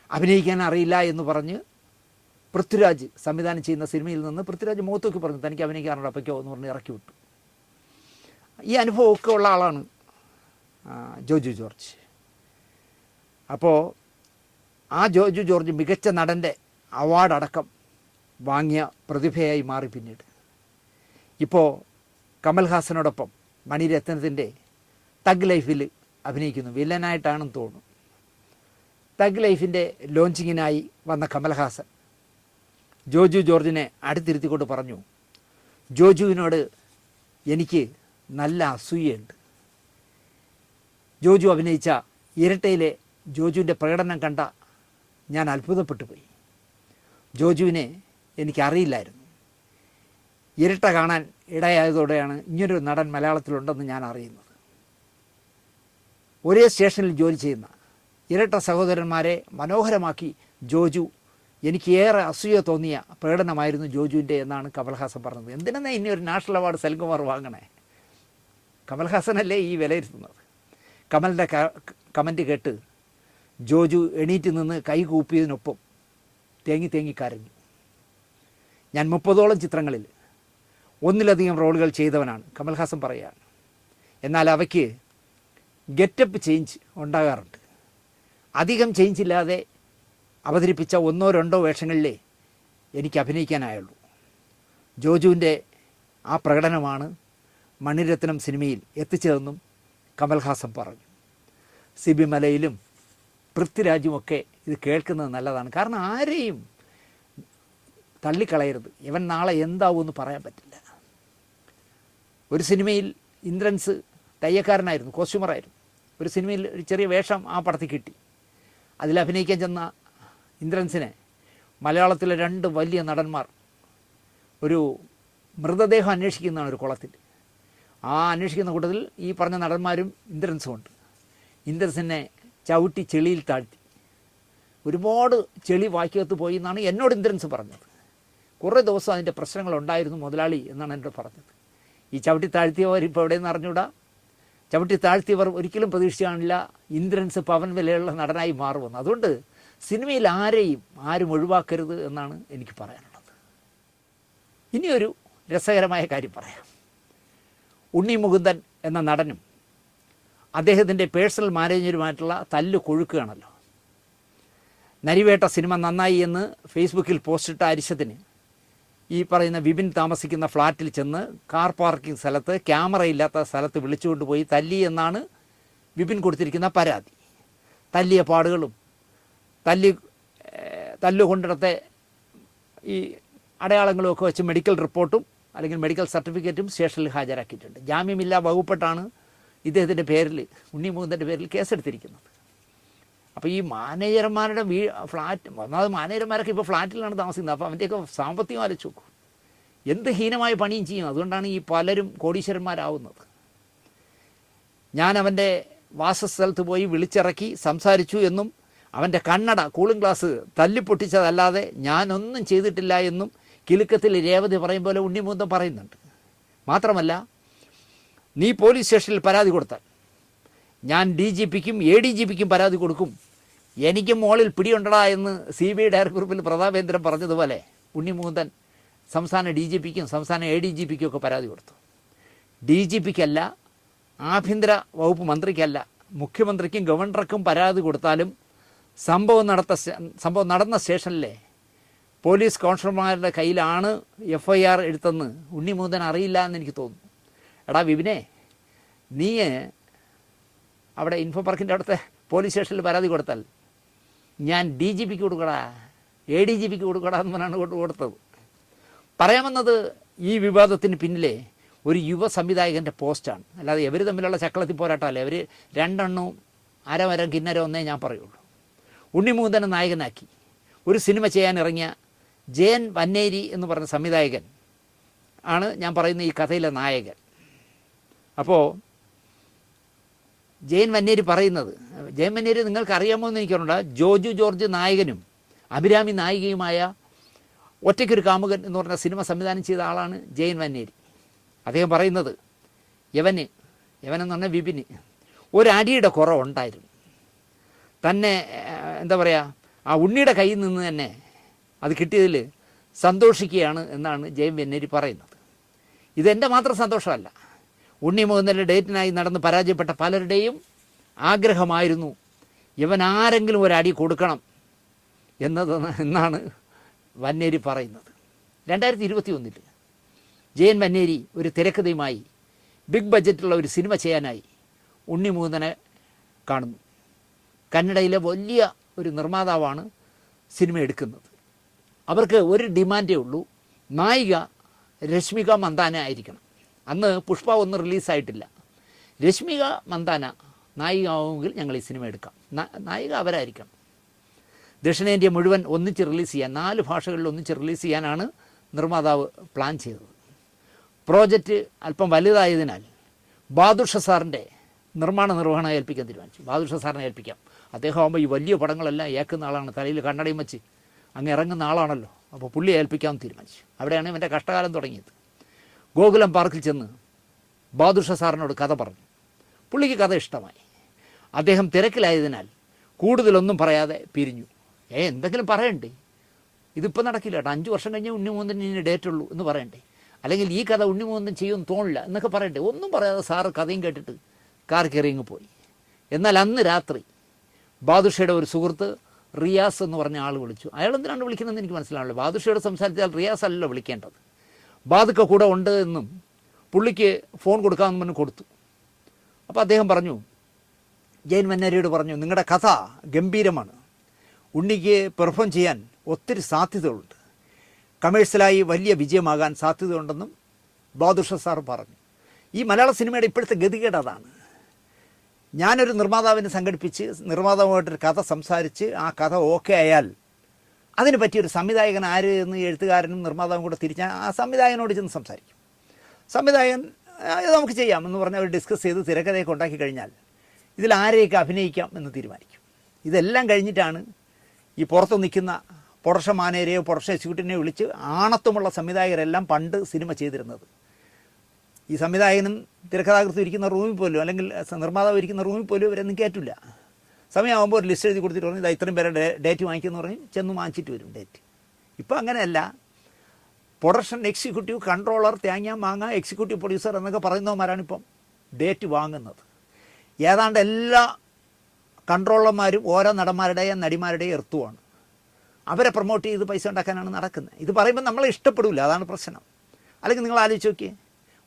Speaker 1: അഭിനയിക്കാൻ അറിയില്ല എന്ന് പറഞ്ഞ് പൃഥ്വിരാജ് സംവിധാനം ചെയ്യുന്ന സിനിമയിൽ നിന്ന് പൃഥ്വിരാജ് മുഖത്തൊക്കെ പറഞ്ഞു, തനിക്ക് അഭിനയിക്കാനുള്ള അപ്പയ്ക്കോ എന്ന് പറഞ്ഞ് ഇറക്കി വിട്ടു. ഈ അനുഭവമൊക്കെ ഉള്ള ആളാണ് ജോജു ജോർജ്. അപ്പോൾ ആ ജോജു ജോർജ് മികച്ച നടൻ്റെ അവാർഡടക്കം വാങ്ങിയ പ്രതിഭയായി മാറി. പിന്നീട് ഇപ്പോൾ കമൽഹാസനോടൊപ്പം മണിരത്നത്തിൻ്റെ തഗ് ലൈഫിൽ അഭിനയിക്കുന്നു. വില്ലനായിട്ടാണെന്ന് തോന്നുന്നു. തഗ് ലൈഫിൻ്റെ ലോഞ്ചിങ്ങിനായി വന്ന കമൽഹാസൻ ജോജു ജോർജിനെ അടുത്തിരുത്തിക്കൊണ്ട് പറഞ്ഞു, ജോജുവിനോട് എനിക്ക് നല്ല അസൂയയുണ്ട്. ജോജു അഭിനയിച്ച ഇരട്ടയിലെ ജോജുവിൻ്റെ പ്രകടനം കണ്ട ഞാൻ അത്ഭുതപ്പെട്ടു പോയി. ജോജുവിനെ എനിക്കറിയില്ലായിരുന്നു. ഇരട്ട കാണാൻ ഇടയായതോടെയാണ് ഇങ്ങനൊരു നടൻ മലയാളത്തിലുണ്ടെന്ന് ഞാൻ അറിയുന്നത്. ഒരേ സ്റ്റേഷനിൽ ജോലി ചെയ്യുന്ന ഇരട്ട സഹോദരന്മാരെ മനോഹരമാക്കി ജോജു, എനിക്ക് ഏറെ അസൂയ തോന്നിയ പ്രകടനമായിരുന്നു ജോജുവിൻ്റെ എന്നാണ് കമൽഹാസൻ പറഞ്ഞത്. എന്തിനാ ഇനി ഒരു നാഷണൽ അവാർഡ് സലിംകുമാർ വാങ്ങണേ? കമൽഹാസനല്ലേ ഈ വിലയിരുത്തുന്നത്. കമലിൻ്റെ കമൻറ്റ് കേട്ട് ജോജു എണീറ്റ് നിന്ന് കൈകൂപ്പിയതിനൊപ്പം തേങ്ങി കരഞ്ഞു. ഞാൻ 30ഓളം ചിത്രങ്ങളിൽ 1ലധികം റോളുകൾ ചെയ്തവനാണ്, കമൽഹാസൻ പറയുകയാണ്. എന്നാൽ അവയ്ക്ക് ഗെറ്റപ്പ് ചേഞ്ച് ഉണ്ടാകാറുണ്ട്. അധികം ചേഞ്ച് ഇല്ലാതെ അവതരിപ്പിച്ച 1-2 വേഷങ്ങളിലേ എനിക്ക് അഭിനയിക്കാനായുള്ളൂ. ജോജുവിൻ്റെ ആ പ്രകടനമാണ് മണിരത്നം സിനിമയിൽ എത്തിച്ചതെന്നും കമൽഹാസൻ പറഞ്ഞു. സിബിമലയിലും പൃഥ്വിരാജുമൊക്കെ ഇത് കേൾക്കുന്നത് നല്ലതാണ്. കാരണം ആരെയും തള്ളിക്കളയരുത്. ഇവൻ നാളെ എന്താവുമെന്ന് പറയാൻ പറ്റില്ല. ഒരു സിനിമയിൽ ഇന്ദ്രൻസ് തയ്യക്കാരനായിരുന്നു, കോസ്റ്റ്യൂമറായിരുന്നു. ഒരു സിനിമയിൽ ഒരു ചെറിയ വേഷം ആ പടത്തിൽ കിട്ടി. അതിൽ അഭിനയിക്കാൻ ചെന്ന ഇന്ദ്രൻസിനെ മലയാളത്തിലെ 2 വലിയ നടന്മാർ ഒരു മൃതദേഹം അന്വേഷിക്കുന്നതാണ് ഒരു കുളത്തിൽ. ആ അന്വേഷിക്കുന്ന കൂട്ടത്തിൽ ഈ പറഞ്ഞ നടന്മാരും ഇന്ദ്രൻസും ഉണ്ട്. ഇന്ദ്രൻസിനെ ചവിട്ടി ചെളിയിൽ താഴ്ത്തി. ഒരുപാട് ചെളി വായ്ക്കകത്ത് പോയി എന്നാണ് എന്നോട് ഇന്ദ്രൻസ് പറഞ്ഞത്. കുറേ ദിവസം അതിൻ്റെ പ്രശ്നങ്ങളുണ്ടായിരുന്നു മുതലാളി എന്നാണ് എന്നോട് പറഞ്ഞത്. ഈ ചവിട്ടി താഴ്ത്തിയവർ ഇപ്പോൾ എവിടെയെന്ന് അറിഞ്ഞൂടാ. ചവിട്ടി താഴ്ത്തിയവർ ഒരിക്കലും പ്രതീക്ഷിക്കാനില്ല ഇന്ദ്രൻസ് പവൻ വിലയുള്ള നടനായി മാറുമെന്ന്. അതുകൊണ്ട് സിനിമയിൽ ആരും ഒഴിവാക്കരുത് എന്നാണ് എനിക്ക് പറയാനുള്ളത്. ഇനിയൊരു രസകരമായ കാര്യം പറയാം. ഉണ്ണി മുകുന്ദൻ എന്ന നടനും അദ്ദേഹത്തിൻ്റെ പേഴ്സണൽ മാനേജരുമായിട്ടുള്ള തല്ല് കൊഴുക്കുകയാണല്ലോ. നരിവേട്ട സിനിമ നന്നായി എന്ന് ഫേസ്ബുക്കിൽ പോസ്റ്റിട്ട അരിശത്തിന് ഈ പറയുന്ന വിപിൻ താമസിക്കുന്ന ഫ്ലാറ്റിൽ ചെന്ന് കാർ പാർക്കിംഗ് സ്ഥലത്ത് ക്യാമറയില്ലാത്ത സ്ഥലത്ത് വിളിച്ചുകൊണ്ടുപോയി തല്ലി എന്നാണ് വിപിൻ കൊടുത്തിരിക്കുന്ന പരാതി. തല്ലിയ പാടുകളും തല്ലുകൊണ്ടിടത്തെ ഈ അടയാളങ്ങളും ഒക്കെ വെച്ച് മെഡിക്കൽ റിപ്പോർട്ടും അല്ലെങ്കിൽ മെഡിക്കൽ സർട്ടിഫിക്കറ്റും സ്റ്റേഷനിൽ ഹാജരാക്കിയിട്ടുണ്ട്. ജാമ്യമില്ലാ വകുപ്പിട്ടാണ് ഇദ്ദേഹത്തിൻ്റെ പേരിൽ, ഉണ്ണി മുകുന്ദൻ്റെ പേരിൽ കേസെടുത്തിരിക്കുന്നത്. അപ്പോൾ ഈ മാനേജർമാരുടെ ഫ്ലാറ്റ്, ഒന്നാമത് മാനേജർമാരൊക്കെ ഇപ്പോൾ ഫ്ലാറ്റിലാണ് താമസിക്കുന്നത്. അപ്പോൾ അവൻ്റെയൊക്കെ സാമ്പത്തികം ആലോചിച്ച് നോക്കും, എന്ത് ഹീനമായ പണിയും ചെയ്യും. അതുകൊണ്ടാണ് ഈ പലരും കോടീശ്വരന്മാരാവുന്നത്. ഞാൻ അവൻ്റെ വാസസ്ഥലത്ത് പോയി വിളിച്ചിറക്കി സംസാരിച്ചു എന്നും അവൻ്റെ കണ്ണട കൂളിംഗ് ഗ്ലാസ് തല്ലിപ്പൊട്ടിച്ചതല്ലാതെ ഞാനൊന്നും ചെയ്തിട്ടില്ല എന്നും കിലുക്കത്തിൽ രേവതി പറയും പോലെ ഉണ്ണി മുകുന്ദൻ പറയുന്നുണ്ട്. മാത്രമല്ല, നീ പോലീസ് സ്റ്റേഷനിൽ പരാതി കൊടുത്താൽ ഞാൻ DGPക്കും ADGPക്കും പരാതി കൊടുക്കും, എനിക്കും മോളിൽ പിടിയുണ്ടടാ എന്ന് CBI ഡയറക്ടർ ഗ്രൂപ്പിൽ പ്രതാപേന്ദ്രൻ പറഞ്ഞതുപോലെ ഉണ്ണി മുകുന്ദൻ സംസ്ഥാന DGPക്കും സംസ്ഥാന ADGPക്കും ഒക്കെ പരാതി കൊടുത്തു. DGPക്കല്ല, ആഭ്യന്തര വകുപ്പ് മന്ത്രിക്കല്ല, മുഖ്യമന്ത്രിക്കും ഗവർണർക്കും പരാതി കൊടുത്താലും സംഭവം നടന്ന സ്റ്റേഷനിലെ പോലീസ് കോൺസ്റ്റബിൾമാരുടെ കയ്യിലാണ് FIR എടുത്തെന്ന് ഉണ്ണി മുകുന്ദൻ അറിയില്ല എന്ന് എനിക്ക് തോന്നുന്നു. എടാ വിപിനെ, നീ അവിടെ ഇൻഫോ പാർക്കിൻ്റെ അവിടുത്തെ പോലീസ് സ്റ്റേഷനിൽ പരാതി കൊടുത്താൽ ഞാൻ DGPക്ക് കൊടുക്കടാ, ADGPക്ക് കൊടുക്കടാ എന്ന് പറഞ്ഞാണ് കൊടുത്തത്. പറയാമെന്നത് ഈ വിവാദത്തിന് പിന്നിലെ ഒരു യുവ സംവിധായകൻ്റെ പോസ്റ്റാണ്. അല്ലാതെ ഇവർ തമ്മിലുള്ള ചക്കളത്തിൽ പോരാട്ടമല്ലേ. അവർ രണ്ടെണ്ണവും അരമരം കിന്നരം ഒന്നേ ഞാൻ പറയുള്ളൂ. ഉണ്ണി മുകുന്ദനെ നായകനാക്കി ഒരു സിനിമ ചെയ്യാൻ ഇറങ്ങിയ ജയൻ വന്നേരി എന്ന് പറഞ്ഞ സംവിധായകൻ ആണ് ഞാൻ പറയുന്ന ഈ കഥയിലെ നായകൻ. അപ്പോൾ ജയൻ വന്നേരി പറയുന്നത്, ജയൻ വന്നേരി നിങ്ങൾക്ക് അറിയാമോ എന്ന് എനിക്കറിയണ്ട, ജോജു ജോർജ് നായകനും അഭിരാമി നായികയുമായ ഒറ്റയ്ക്കൊരു കാമുകൻ എന്ന് പറഞ്ഞ സിനിമ സംവിധാനം ചെയ്ത ആളാണ് ജയൻ വന്നേരി. അദ്ദേഹം പറയുന്നത്, യവനെന്ന് പറഞ്ഞാൽ വിപിന് ഒരടിയുടെ കുറവുണ്ടായിരുന്നു. തന്നെ എന്താ പറയുക, ആ ഉണ്ണിയുടെ കയ്യിൽ നിന്ന് തന്നെ അത് കിട്ടിയതിൽ സന്തോഷിക്കുകയാണ് എന്നാണ് ജയൻ വന്നേരി പറയുന്നത്. ഇതെൻ്റെ മാത്രം സന്തോഷമല്ല, ഉണ്ണി മുകുന്ദൻ്റെ ഡേറ്റിനായി നടന്ന് പരാജയപ്പെട്ട പലരുടെയും ആഗ്രഹമായിരുന്നു ഇവൻ ആരെങ്കിലും ഒരടി കൊടുക്കണം എന്നാണ് വന്നേരി പറയുന്നത്. 2021 ജയൻ വന്നേരി ഒരു തിരക്കഥയുമായി ബിഗ് ബഡ്ജറ്റുള്ള ഒരു സിനിമ ചെയ്യാനായി ഉണ്ണി മുകുന്ദനെ കാണുന്നു. കന്നഡയിലെ വലിയ ഒരു നിർമ്മാതാവാണ് സിനിമ എടുക്കുന്നത്. അവർക്ക് ഒരു ഡിമാൻഡേ ഉള്ളൂ, നായിക രശ്മിക മന്ദാന ആയിരിക്കണം. അന്ന് പുഷ്പ 1 റിലീസായിട്ടില്ല. രശ്മിക മന്ദാന നായിക ആവുമെങ്കിൽ ഞങ്ങൾ ഈ സിനിമ എടുക്കാം, നായിക അവരായിരിക്കണം. ദക്ഷിണേന്ത്യ മുഴുവൻ ഒന്നിച്ച് റിലീസ് ചെയ്യാൻ, 4 ഭാഷകളിൽ ഒന്നിച്ച് റിലീസ് ചെയ്യാനാണ് നിർമ്മാതാവ് പ്ലാൻ ചെയ്തത്. പ്രോജക്റ്റ് അല്പം വലുതായതിനാൽ ബാദുഷ സാറിൻ്റെ നിർമ്മാണ നിർവഹണം ഏൽപ്പിക്കാൻ തീരുമാനിച്ചു. ബാദുഷ സാറിനെ ഏൽപ്പിക്കാം, അദ്ദേഹം ആകുമ്പോൾ ഈ വലിയ പടങ്ങളെല്ലാം ഏക്കുന്ന ആളാണ്, തലയിൽ കണ്ണടയും വെച്ച് അങ്ങ് ഇറങ്ങുന്ന ആളാണല്ലോ, അപ്പോൾ പുള്ളിയെ ഏൽപ്പിക്കാമെന്ന് തീരുമാനിച്ചു. അവിടെയാണ് ഇവൻ്റെ കഷ്ടകാലം തുടങ്ങിയത്. ഗോകുലം പാർക്കിൽ ചെന്ന് ബാദുഷ സാറിനോട് കഥ പറഞ്ഞു. പുള്ളിക്ക് കഥ ഇഷ്ടമായി. അദ്ദേഹം തിരക്കിലായതിനാൽ കൂടുതലൊന്നും പറയാതെ പിരിഞ്ഞു. എന്തെങ്കിലും പറയണ്ടേ, ഇതിപ്പോൾ നടക്കില്ല കേട്ടോ, 5 വർഷം കഴിഞ്ഞ് ഉണ്ണി മുകുന്ദൻ ഇനി ഡേറ്റ് ഉള്ളൂ എന്ന് പറയണ്ടേ, അല്ലെങ്കിൽ ഈ കഥ ഉണ്ണി മുകുന്ദൻ ചെയ്യുമെന്ന് തോന്നില്ല എന്നൊക്കെ പറയണ്ടേ. ഒന്നും പറയാതെ സാറ് കഥയും കേട്ടിട്ട് കാർ കയറി ഇങ്ങ് പോയി. എന്നാൽ അന്ന് രാത്രി ബാദുഷയുടെ ഒരു സുഹൃത്ത് റിയാസ് എന്ന് പറഞ്ഞ ആൾ വിളിച്ചു. അയാൾ എന്തിനാണ് വിളിക്കുന്നതെന്ന് എനിക്ക് മനസ്സിലാവില്ല. ബാദുഷയോട് സംസാരിച്ചാൽ റിയാസ് അല്ലല്ലോ വിളിക്കേണ്ടത്. ബാദുക്ക കൂടെ ഉണ്ട് എന്നും പുള്ളിക്ക് ഫോൺ കൊടുക്കാമെന്ന് പറഞ്ഞ് കൊടുത്തു. അപ്പോൾ അദ്ദേഹം പറഞ്ഞു, ജയൻ വന്നേരിയോട് പറഞ്ഞു, നിങ്ങളുടെ കഥ ഗംഭീരമാണ്, ഉണ്ണിക്ക് പെർഫോം ചെയ്യാൻ ഒത്തിരി സാധ്യതകളുണ്ട്, കമേഴ്ഷ്യലായി വലിയ വിജയമാകാൻ സാധ്യതയുണ്ടെന്നും ബാദുഷ സാർ പറഞ്ഞു. ഈ മലയാള സിനിമയുടെ ഇപ്പോഴത്തെ ഗതികേട് അതാണ്. ഞാനൊരു നിർമ്മാതാവിനെ സംഘടിപ്പിച്ച് നിർമ്മാതാവുമായിട്ടൊരു കഥ സംസാരിച്ച് ആ കഥ ഓക്കെ ആയാൽ അതിന് പറ്റിയൊരു സംവിധായകൻ ആര് എന്ന് എഴുത്തുകാരനും നിർമ്മാതാവും കൂടെ തിരിച്ചാൽ ആ സംവിധായകനോട് ചെന്ന് സംസാരിക്കും. സംവിധായകൻ ഇത് നമുക്ക് ചെയ്യാം എന്ന് പറഞ്ഞ് അവർ ഡിസ്കസ് ചെയ്ത് തിരക്കഥയൊക്കെ ഉണ്ടാക്കി കഴിഞ്ഞാൽ ഇതിൽ ആരെയൊക്കെ അഭിനയിക്കാം എന്ന് തീരുമാനിക്കും. ഇതെല്ലാം കഴിഞ്ഞിട്ടാണ് ഈ പുറത്ത് നിൽക്കുന്ന പ്രൊഡക്ഷൻ മാനേജരെയോ പ്രൊഡക്ഷൻ എക്സിക്യൂട്ടീവിനെയോ വിളിച്ച് ആണത്വമുള്ള സംവിധായകരെല്ലാം പണ്ട് സിനിമ ചെയ്തിരുന്നത്. ഈ സംവിധായകനും തിരക്കഥാകൃത്തും ഇരിക്കുന്ന റൂമിൽ പോലും അല്ലെങ്കിൽ നിർമ്മാതാവ് ഇരിക്കുന്ന റൂമിൽ പോലും ഇവരൊന്നും കയറ്റില്ല. സമയമാകുമ്പോൾ ഒരു ലിസ്റ്റ് എഴുതി കൊടുത്തിട്ട് പറഞ്ഞു ഇതാ ഇത്രയും പേരെ ഡേറ്റ് വാങ്ങിക്കുമെന്ന് പറഞ്ഞ് ചെന്ന് വാങ്ങിച്ചിട്ട് വരും ഡേറ്റ്. ഇപ്പോൾ അങ്ങനെയല്ല, പ്രൊഡക്ഷൻ എക്സിക്യൂട്ടീവ്, കൺട്രോളർ, തേങ്ങ മാങ്ങ, എക്സിക്യൂട്ടീവ് പ്രൊഡ്യൂസർ എന്നൊക്കെ പറയുന്നവന്മാരാണിപ്പം ഡേറ്റ് വാങ്ങുന്നത്. ഏതാണ്ട് എല്ലാ കൺട്രോളർമാരും ഓരോ നടന്മാരുടെയും നടിമാരുടെയും എർത്തുമാണ്. അവരെ പ്രൊമോട്ട് ചെയ്ത് പൈസ ഉണ്ടാക്കാനാണ് നടക്കുന്നത്. ഇത് പറയുമ്പോൾ നമ്മളെ ഇഷ്ടപ്പെടില്ല, അതാണ് പ്രശ്നം. അല്ലെങ്കിൽ നിങ്ങൾ ആലോചിച്ച് നോക്കിയേ,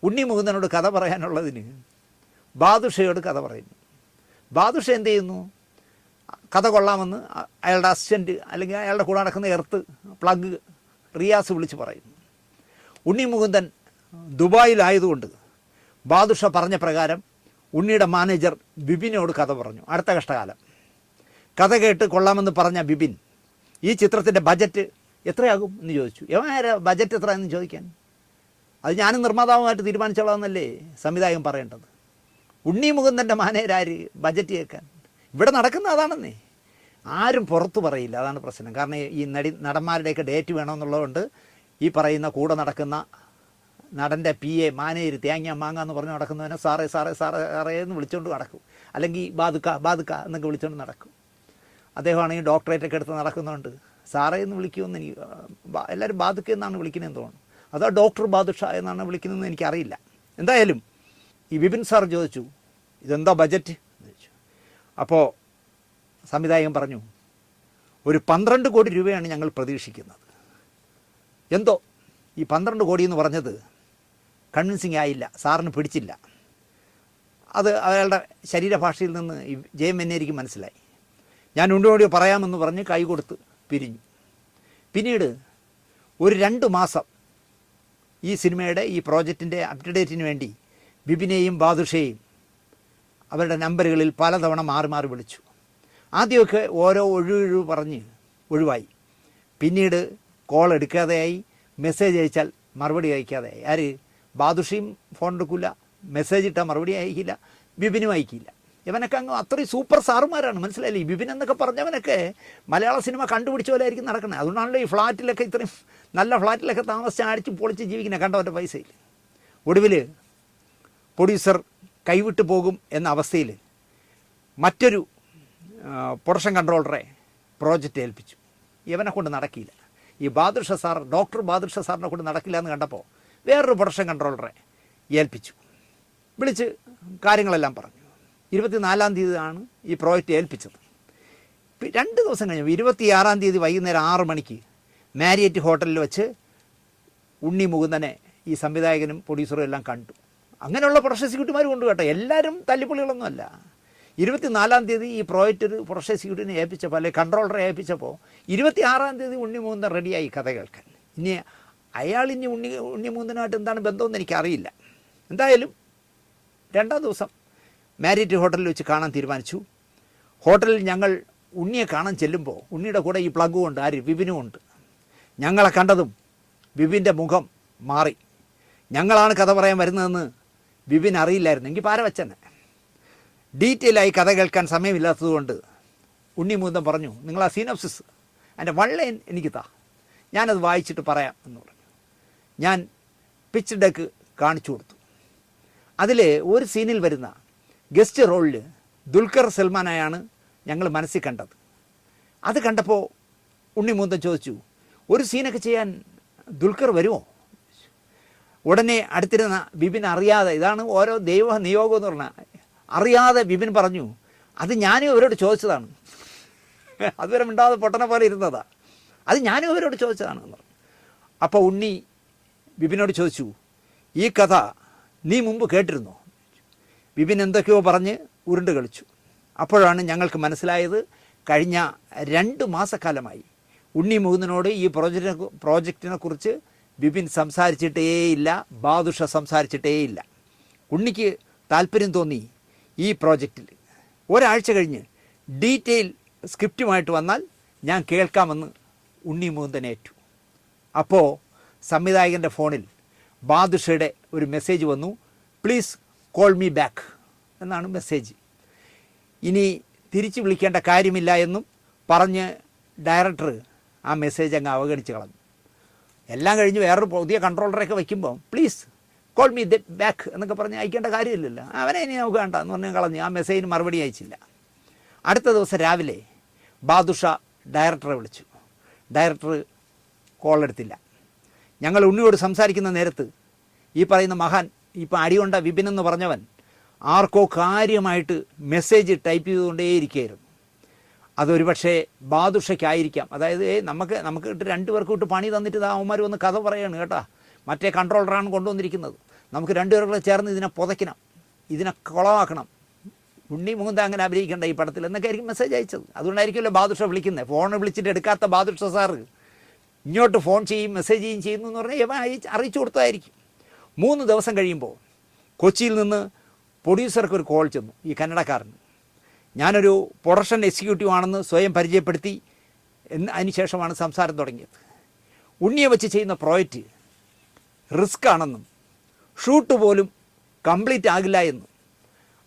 Speaker 1: ഉണ്ണി മുകുന്ദനോട് കഥ പറയാനുള്ളതിന് ബാദുഷയോട് കഥ പറയുന്നു. ബാദുഷ എന്ത് ചെയ്യുന്നു? കഥ കൊള്ളാമെന്ന് അയാളുടെ അസിസ്റ്റൻറ്റ് അല്ലെങ്കിൽ അയാളുടെ കൂടെ നടക്കുന്ന എർത്ത് പ്ലഗ് റിയാസ് വിളിച്ച് പറയുന്നു. ഉണ്ണി മുകുന്ദൻ ദുബായിലായതുകൊണ്ട് ബാദുഷ പറഞ്ഞ പ്രകാരം ഉണ്ണിയുടെ മാനേജർ ബിബിനോട് കഥ പറഞ്ഞു. അടുത്ത കഷ്ടകാലം കഥ കേട്ട് കൊള്ളാമെന്ന് പറഞ്ഞ ബിബിൻ ഈ ചിത്രത്തിൻ്റെ ബജറ്റ് എത്രയാകും എന്ന് ചോദിച്ചു. ബജറ്റ് എത്രയാണെന്ന് ചോദിക്കാൻ? അത് ഞാനും നിർമ്മാതാവുമായിട്ട് തീരുമാനിച്ചോളാമെന്നല്ലേ സംവിധായകൻ പറയേണ്ടത്. ഉണ്ണി മുകുന്ദൻ്റെ മാനേജരാര് ബജറ്റ് കേൾക്കാൻ? ഇവിടെ നടക്കുന്ന അതാണെന്നേ. ആരും പുറത്തു പറയില്ല, അതാണ് പ്രശ്നം. കാരണം ഈ നടന്മാരുടെയൊക്കെ ഡേറ്റ് വേണമെന്നുള്ളതുകൊണ്ട് ഈ പറയുന്ന കൂടെ നടക്കുന്ന നടൻ്റെ PA മാനേജർ തേങ്ങ മാങ്ങ എന്ന് പറഞ്ഞ് നടക്കുന്നവനെ സാറേ സാറേ സാറേ സാറേ എന്ന് വിളിച്ചുകൊണ്ട് നടക്കും. അല്ലെങ്കിൽ ബാതുക്ക ബാതുക്ക എന്നൊക്കെ വിളിച്ചുകൊണ്ട് നടക്കും. അദ്ദേഹമാണെങ്കിൽ ഡോക്ടറേറ്റൊക്കെ എടുത്ത് നടക്കുന്നുണ്ട്. സാറേ എന്ന് വിളിക്കുമെന്ന് എനിക്ക് എല്ലാവരും ബാതുക്ക എന്നാണ് വിളിക്കുന്നതെന്ന് തോന്നുന്നു. അതോ ഡോക്ടർ ബാദുഷ എന്നാണ് വിളിക്കുന്നതെന്ന് എനിക്കറിയില്ല. എന്തായാലും ഈ വിപിൻ സാർ ചോദിച്ചു, ഇതെന്താ ബജറ്റ് എന്ന് ചോദിച്ചു. അപ്പോൾ സംവിധായകൻ പറഞ്ഞു, ഒരു 12 കോടി രൂപയാണ് ഞങ്ങൾ പ്രതീക്ഷിക്കുന്നത്. എന്തോ ഈ 12 കോടി എന്ന് പറഞ്ഞത് കൺവിൻസിങ് ആയില്ല, സാറിന് പിടിച്ചില്ല. അത് അയാളുടെ ശരീരഭാഷയിൽ നിന്ന് ജയമന്നേരിക്ക് മനസ്സിലായി. ഞാൻ ഉണ്ടോടി പറയാമെന്ന് പറഞ്ഞ് കൈ കൊടുത്ത് പിരിഞ്ഞു. പിന്നീട് ഒരു 2 മാസം ഈ സിനിമയുടെ ഈ പ്രോജക്റ്റിൻ്റെ അപ്ഡേറ്റിന് വേണ്ടി ബിബിനെയും ബാദുഷയെയും അവരുടെ നമ്പറുകളിൽ പലതവണ മാറി മാറി വിളിച്ചു. ആദ്യമൊക്കെ ഓരോ ഒഴിവ് പറഞ്ഞ് ഒഴിവായി. പിന്നീട് കോൾ എടുക്കാതെയായി, മെസ്സേജ് അയച്ചാൽ മറുപടി അയക്കാതെയായി. ആര്? ബാദുഷയും ഫോൺ എടുക്കില്ല, മെസ്സേജ് ഇട്ടാൽ മറുപടി അയക്കില്ല, ബിബിനും അയക്കില്ല. ഇവനൊക്കെ അങ്ങ് അത്രയും സൂപ്പർ സാറുമാരാണ്, മനസ്സിലായില്ലേ? ഈ ബിബിൻ എന്നൊക്കെ പറഞ്ഞവനൊക്കെ മലയാള സിനിമ കണ്ടുപിടിച്ച പോലെ ആയിരിക്കും നടക്കുന്നത്. അതുകൊണ്ടാണല്ലോ ഈ ഫ്ലാറ്റിലൊക്കെ ഇത്രയും നല്ല ഫ്ലാറ്റിലൊക്കെ താമസിച്ച് അടിച്ച് പൊളിച്ച് ജീവിക്കുന്നത്, കണ്ടവൻ്റെ പൈസയിൽ. ഒടുവിൽ പ്രൊഡ്യൂസർ കൈവിട്ട് പോകും എന്ന അവസ്ഥയിൽ മറ്റൊരു പ്രൊഡക്ഷൻ കൺട്രോളറെ പ്രോജക്റ്റ് ഏൽപ്പിച്ചു. ഇവനെ കൊണ്ട് നടക്കില്ല, ഈ ബാദുഷ സാർ, ഡോക്ടർ ബാദുഷ സാറിനെ കൊണ്ട് നടക്കില്ല എന്ന് കണ്ടപ്പോൾ വേറൊരു പ്രൊഡക്ഷൻ കൺട്രോളറെ ഏൽപ്പിച്ചു. വിളിച്ച് കാര്യങ്ങളെല്ലാം പറഞ്ഞു. 24-ാം തീയതിയാണ് ഈ പ്രോജക്റ്റ് ഏൽപ്പിച്ചത്. 2 ദിവസം കഴിഞ്ഞു 26-ാം തീയതി വൈകുന്നേരം 6 മണിക്ക് മാരിയറ്റ് ഹോട്ടലിൽ വെച്ച് ഉണ്ണി മുകുന്ദനെ ഈ സംവിധായകനും പ്രൊഡ്യൂസറും എല്ലാം കണ്ടു. അങ്ങനെയുള്ള പ്രൊഡക്ഷൻ എക്സിക്യൂട്ടീവുമാർ കൊണ്ട് കേട്ടോ, എല്ലാവരും തല്ലിപ്പൊളികളൊന്നുമല്ല. 24-ാം തീയതി ഈ പ്രോജക്റ്റ് ഒരു പ്രൊഡക്ഷൻ എക്സിക്യൂട്ടീവിനെ ഏൽപ്പിച്ചപ്പോൾ, അല്ലെങ്കിൽ കൺട്രോളറെ ഏൽപ്പിച്ചപ്പോൾ 26-ാം തീയതി ഉണ്ണി മുകുന്ദൻ റെഡിയായി കഥ കേൾക്കാൻ. ഇനി അയാളിനി ഉണ്ണി മുകുന്ദനുമായിട്ട് എന്താണ് ബന്ധമെന്ന് എനിക്കറിയില്ല. എന്തായാലും 2-ാം ദിവസം മാരിയറ്റ് ഹോട്ടലിൽ വെച്ച് കാണാൻ തീരുമാനിച്ചു. ഹോട്ടലിൽ ഞങ്ങൾ ഉണ്ണിയെ കാണാൻ ചെല്ലുമ്പോൾ ഉണ്ണിയുടെ കൂടെ ഈ പ്ലഗും ഉണ്ട്, ആര്? വിപിനും ഉണ്ട്. ഞങ്ങളെ കണ്ടതും വിപിൻ്റെ മുഖം മാറി. ഞങ്ങളാണ് കഥ പറയാൻ വരുന്നതെന്ന് വിപിൻ അറിയില്ലായിരുന്നു. എങ്കിൽ പാരവച്ചനെ ഡീറ്റെയിലായി കഥ കേൾക്കാൻ സമയമില്ലാത്തതുകൊണ്ട് ഉണ്ണി മുകുന്ദൻ പറഞ്ഞു, നിങ്ങൾ ആ സീനോപ്സിസ് അതിൻ്റെ വള്ളേൻ എനിക്ക് താ, ഞാനത് വായിച്ചിട്ട് പറയാം എന്ന് പറഞ്ഞു. ഞാൻ പിച്ച് ഡെക്ക് കാണിച്ചു കൊടുത്തു. അതിൽ ഒരു സീനിൽ വരുന്ന ഗസ്റ്റ് റോളിൽ ദുൽഖർ സൽമാനായാണ് ഞങ്ങൾ മനസ്സിൽ കണ്ടത്. അത് കണ്ടപ്പോൾ ഉണ്ണി മുകുന്ദൻ ചോദിച്ചു, ഒരു സീനൊക്കെ ചെയ്യാൻ ദുൽഖർ വരുമോ? ഉടനെ അടുത്തിരുന്ന ബിബിൻ അറിയാതെ, ഇതാണ് ഓരോ ദൈവ നിയോഗം എന്ന് പറഞ്ഞാൽ, അറിയാതെ ബിബിൻ പറഞ്ഞു, അത് ഞാനും അവരോട് ചോദിച്ചതാണ്. അതുവരെ മിണ്ടാതെ പൊട്ടനെ പോലെ ഇരുന്നതാ, അത് ഞാനും അവരോട് ചോദിച്ചതാണെന്ന് പറഞ്ഞു. അപ്പോൾ ഉണ്ണി ബിബിനോട് ചോദിച്ചു, ഈ കഥ നീ മുമ്പ് കേട്ടിരുന്നോ? ബിബിൻ എന്തൊക്കെയോ പറഞ്ഞ് ഉരുണ്ട് കളിച്ചു. അപ്പോഴാണ് ഞങ്ങൾക്ക് മനസ്സിലായത്, കഴിഞ്ഞ 2 മാസക്കാലമായി ഉണ്ണി മുകുന്ദനോട് ഈ പ്രോജക്റ്റിനെ കുറിച്ച് ബിബിൻ സംസാരിച്ചിട്ടേയില്ല, ബാദുഷ സംസാരിച്ചിട്ടേയില്ല. ഉണ്ണിക്ക് താല്പര്യം തോന്നി ഈ പ്രോജക്റ്റിൽ. ഒരാഴ്ച കഴിഞ്ഞ് ഡീറ്റെയിൽ സ്ക്രിപ്റ്റുമായിട്ട് വന്നാൽ ഞാൻ കേൾക്കാമെന്ന് ഉണ്ണി മുകുന്ദൻ ഏറ്റു. അപ്പോൾ സംവിധായകൻ്റെ ഫോണിൽ ബാദുഷയുടെ ഒരു മെസ്സേജ് വന്നു, പ്ലീസ് കോൾ മീ ബാക്ക് എന്നാണ് മെസ്സേജ്. ഇനി തിരിച്ചു വിളിക്കേണ്ട കാര്യമില്ല എന്നും പറഞ്ഞ് ഡയറക്ടർ ആ മെസ്സേജ് അങ്ങ് അവഗണിച്ച് കളഞ്ഞു. എല്ലാം കഴിഞ്ഞ് വേറൊരു പുതിയ കൺട്രോളറൊക്കെ വയ്ക്കുമ്പോൾ പ്ലീസ് കോൾ മീ ബാക്ക് എന്നൊക്കെ പറഞ്ഞ് അയക്കേണ്ട കാര്യമില്ലല്ലോ, അവനെ ഇനി നമുക്ക് വേണ്ട എന്ന് പറഞ്ഞ് കളഞ്ഞ് ആ മെസ്സേജിന് മറുപടി അയച്ചില്ല. അടുത്ത ദിവസം രാവിലെ ബാദുഷ ഡയറക്ടറെ വിളിച്ചു. ഡയറക്ടർ കോൾ എടുത്തില്ല. ഞങ്ങൾ ഉണ്ണിയോട് സംസാരിക്കുന്ന നേരത്ത് ഈ പറയുന്ന മഹാൻ ഇപ്പം അടികൊണ്ട വിപിൻ എന്ന് പറഞ്ഞവൻ ആർക്കോ കാര്യമായിട്ട് മെസ്സേജ് ടൈപ്പ് ചെയ്തുകൊണ്ടേയിരിക്കുകയായിരുന്നു. അതൊരു പക്ഷേ ബാദുഷയ്ക്കായിരിക്കാം. അതായത് നമുക്ക് ഇട്ട് 2 പേർക്ക് വിട്ട് പണി തന്നിട്ട് അവന്മാർ വന്ന് കഥ പറയാണ് കേട്ടോ, മറ്റേ കൺട്രോളറാണ് കൊണ്ടുവന്നിരിക്കുന്നത്, നമുക്ക് 2 പേർക്കും ചേർന്ന് ഇതിനെ പുതയ്ക്കണം, ഇതിനെ കുളമാക്കണം, ഉണ്ണി മുകുന്ദ അങ്ങനെ അഭിനയിക്കേണ്ട ഈ പടത്തിൽ എന്നൊക്കെ ആയിരിക്കും മെസ്സേജ് അയച്ചത്. അതുകൊണ്ടായിരിക്കുമല്ലോ ബാദുഷ വിളിക്കുന്നത്. ഫോൺ വിളിച്ചിട്ട് എടുക്കാത്ത ബാദുഷ സാറ് ഇങ്ങോട്ട് ഫോൺ ചെയ്യും, മെസ്സേജ് ചെയ്യുന്നു എന്ന് പറഞ്ഞാൽ ഇവ അറിയിച്ചു കൊടുത്തതായിരിക്കും. 3 ദിവസം കഴിയുമ്പോൾ കൊച്ചിയിൽ നിന്ന് പ്രൊഡ്യൂസർക്ക് ഒരു കോൾ ചെന്നു, ഈ കന്നഡക്കാരന്. ഞാനൊരു പ്രൊഡക്ഷൻ എക്സിക്യൂട്ടീവ് ആണെന്ന് സ്വയം പരിചയപ്പെടുത്തി. അതിനുശേഷമാണ് സംസാരം തുടങ്ങിയത്. ഉണ്ണിയെ വെച്ച് ചെയ്യുന്ന പ്രോജക്റ്റ് റിസ്ക് ആണെന്നും ഷൂട്ട് പോലും കംപ്ലീറ്റ് ആകില്ല എന്നും,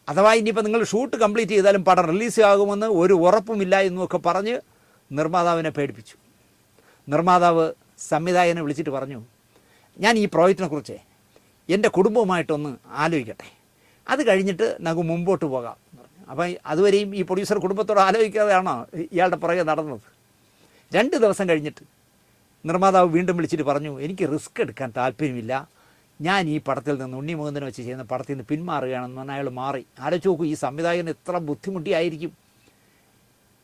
Speaker 1: അഥവാ ഇനിയിപ്പോൾ നിങ്ങൾ ഷൂട്ട് കംപ്ലീറ്റ് ചെയ്താലും പടം റിലീസ് ആകുമെന്ന് ഒരു ഉറപ്പുമില്ല എന്നുമൊക്കെ പറഞ്ഞ് നിർമ്മാതാവിനെ പേടിപ്പിച്ചു. നിർമ്മാതാവ് സംവിധായകനെ വിളിച്ചിട്ട് പറഞ്ഞു, ഞാൻ ഈ പ്രോജക്റ്റിനെ കുറിച്ച് എൻ്റെ കുടുംബവുമായിട്ടൊന്ന് ആലോചിക്കട്ടെ, അത് കഴിഞ്ഞിട്ട് നമുക്ക് മുമ്പോട്ട് പോകാം എന്ന് പറഞ്ഞു. അപ്പം അതുവരെയും ഈ പ്രൊഡ്യൂസർ കുടുംബത്തോട് ആലോചിക്കാതെയാണോ ഇയാളുടെ പുറകെ നടന്നത്. 2 ദിവസം കഴിഞ്ഞിട്ട് നിർമ്മാതാവ് വീണ്ടും വിളിച്ചിട്ട് പറഞ്ഞു, എനിക്ക് റിസ്ക് എടുക്കാൻ താല്പര്യമില്ല, ഞാൻ ഈ പടത്തിൽ നിന്ന് ഉണ്ണി മുകുന്ദനെ വെച്ച് ചെയ്യുന്ന പടത്തിൽ നിന്ന് പിന്മാറുകയാണെന്ന് പറഞ്ഞാൽ അയാൾ മാറി. ആലോചിച്ച് നോക്കൂ, ഈ സംവിധായകൻ എത്ര ബുദ്ധിമുട്ടിയായിരിക്കും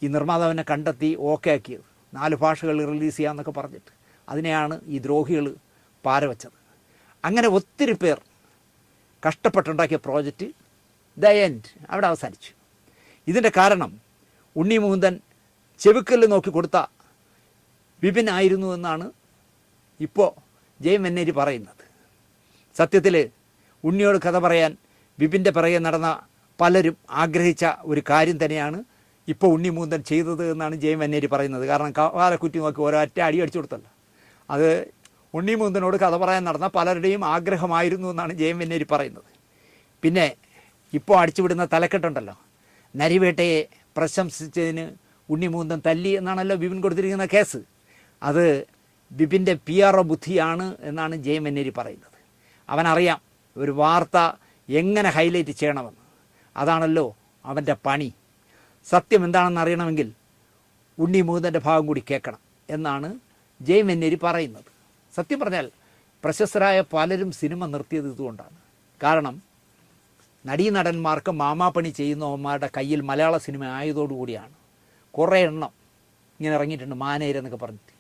Speaker 1: ഈ നിർമ്മാതാവിനെ കണ്ടെത്തി ഓക്കെ ആക്കിയത്. 4 ഭാഷകളിൽ റിലീസ് ചെയ്യാമെന്നൊക്കെ പറഞ്ഞിട്ട് അതിനെയാണ് ഈ ദ്രോഹികൾ പാരവച്ചത്. അങ്ങനെ ഒത്തിരി പേർ കഷ്ടപ്പെട്ടുണ്ടാക്കിയ പ്രോജക്റ്റ് ദ എൻഡ് അവിടെ അവസാനിച്ചു. ഇതിൻ്റെ കാരണം ഉണ്ണി മുകുന്ദൻ ചെവിക്കല്ല് നോക്കി കൊടുത്ത വിപിൻ ആയിരുന്നു എന്നാണ് ഇപ്പോൾ ജയൻ വെന്നേരി പറയുന്നത്. സത്യത്തിൽ ഉണ്ണിയോട് കഥ പറയാൻ വിപിൻ്റെ പിറകെ നടന്ന പലരും ആഗ്രഹിച്ച ഒരു കാര്യം തന്നെയാണ് ഇപ്പോൾ ഉണ്ണി മുകുന്ദൻ ചെയ്തത് എന്നാണ് ജയൻ വെന്നേരി പറയുന്നത്. കാരണം കാലക്കുറ്റി നോക്കി ഒരൊറ്റ അടി അടിച്ചു കൊടുത്തല്ല, അത് ഉണ്ണി മുകുന്ദനോട് കഥ പറയാൻ നടന്ന പലരുടെയും ആഗ്രഹമായിരുന്നു എന്നാണ് ജയൻ വെന്നേരി പറയുന്നത്. പിന്നെ ഇപ്പോൾ അടിച്ചുവിടുന്ന തലക്കെട്ടുണ്ടല്ലോ, നരിവേട്ടയെ പ്രശംസിച്ചതിന് ഉണ്ണി മുകുന്ദൻ തല്ലി എന്നാണല്ലോ വിപിൻ കൊടുത്തിരിക്കുന്ന കേസ്. അത് വിപിൻ്റെ PR ബുദ്ധിയാണ് എന്നാണ് ജയൻ വെന്നേരി പറയുന്നത്. അവനറിയാം ഒരു വാർത്ത എങ്ങനെ ഹൈലൈറ്റ് ചെയ്യണമെന്ന്, അതാണല്ലോ അവൻ്റെ പണി. സത്യം എന്താണെന്ന് അറിയണമെങ്കിൽ ഉണ്ണി മുകുന്ദൻ്റെ ഭാഗം കൂടി കേൾക്കണം എന്നാണ് ജയൻ വെന്നേരി പറയുന്നത്. സത്യം പറഞ്ഞാൽ പ്രശസ്തരായ പലരും സിനിമ നിർത്തിയത് ഇതുകൊണ്ടാണ്. കാരണം നടീനടന്മാർക്ക് മാമാപ്പണി ചെയ്യുന്നവന്മാരുടെ കയ്യിൽ മലയാള സിനിമ ആയതോടുകൂടിയാണ്. കുറേ എണ്ണം ഇങ്ങനെ ഇറങ്ങിയിട്ടുണ്ട് മാനേരെന്നൊക്കെ പറഞ്ഞിട്ട്.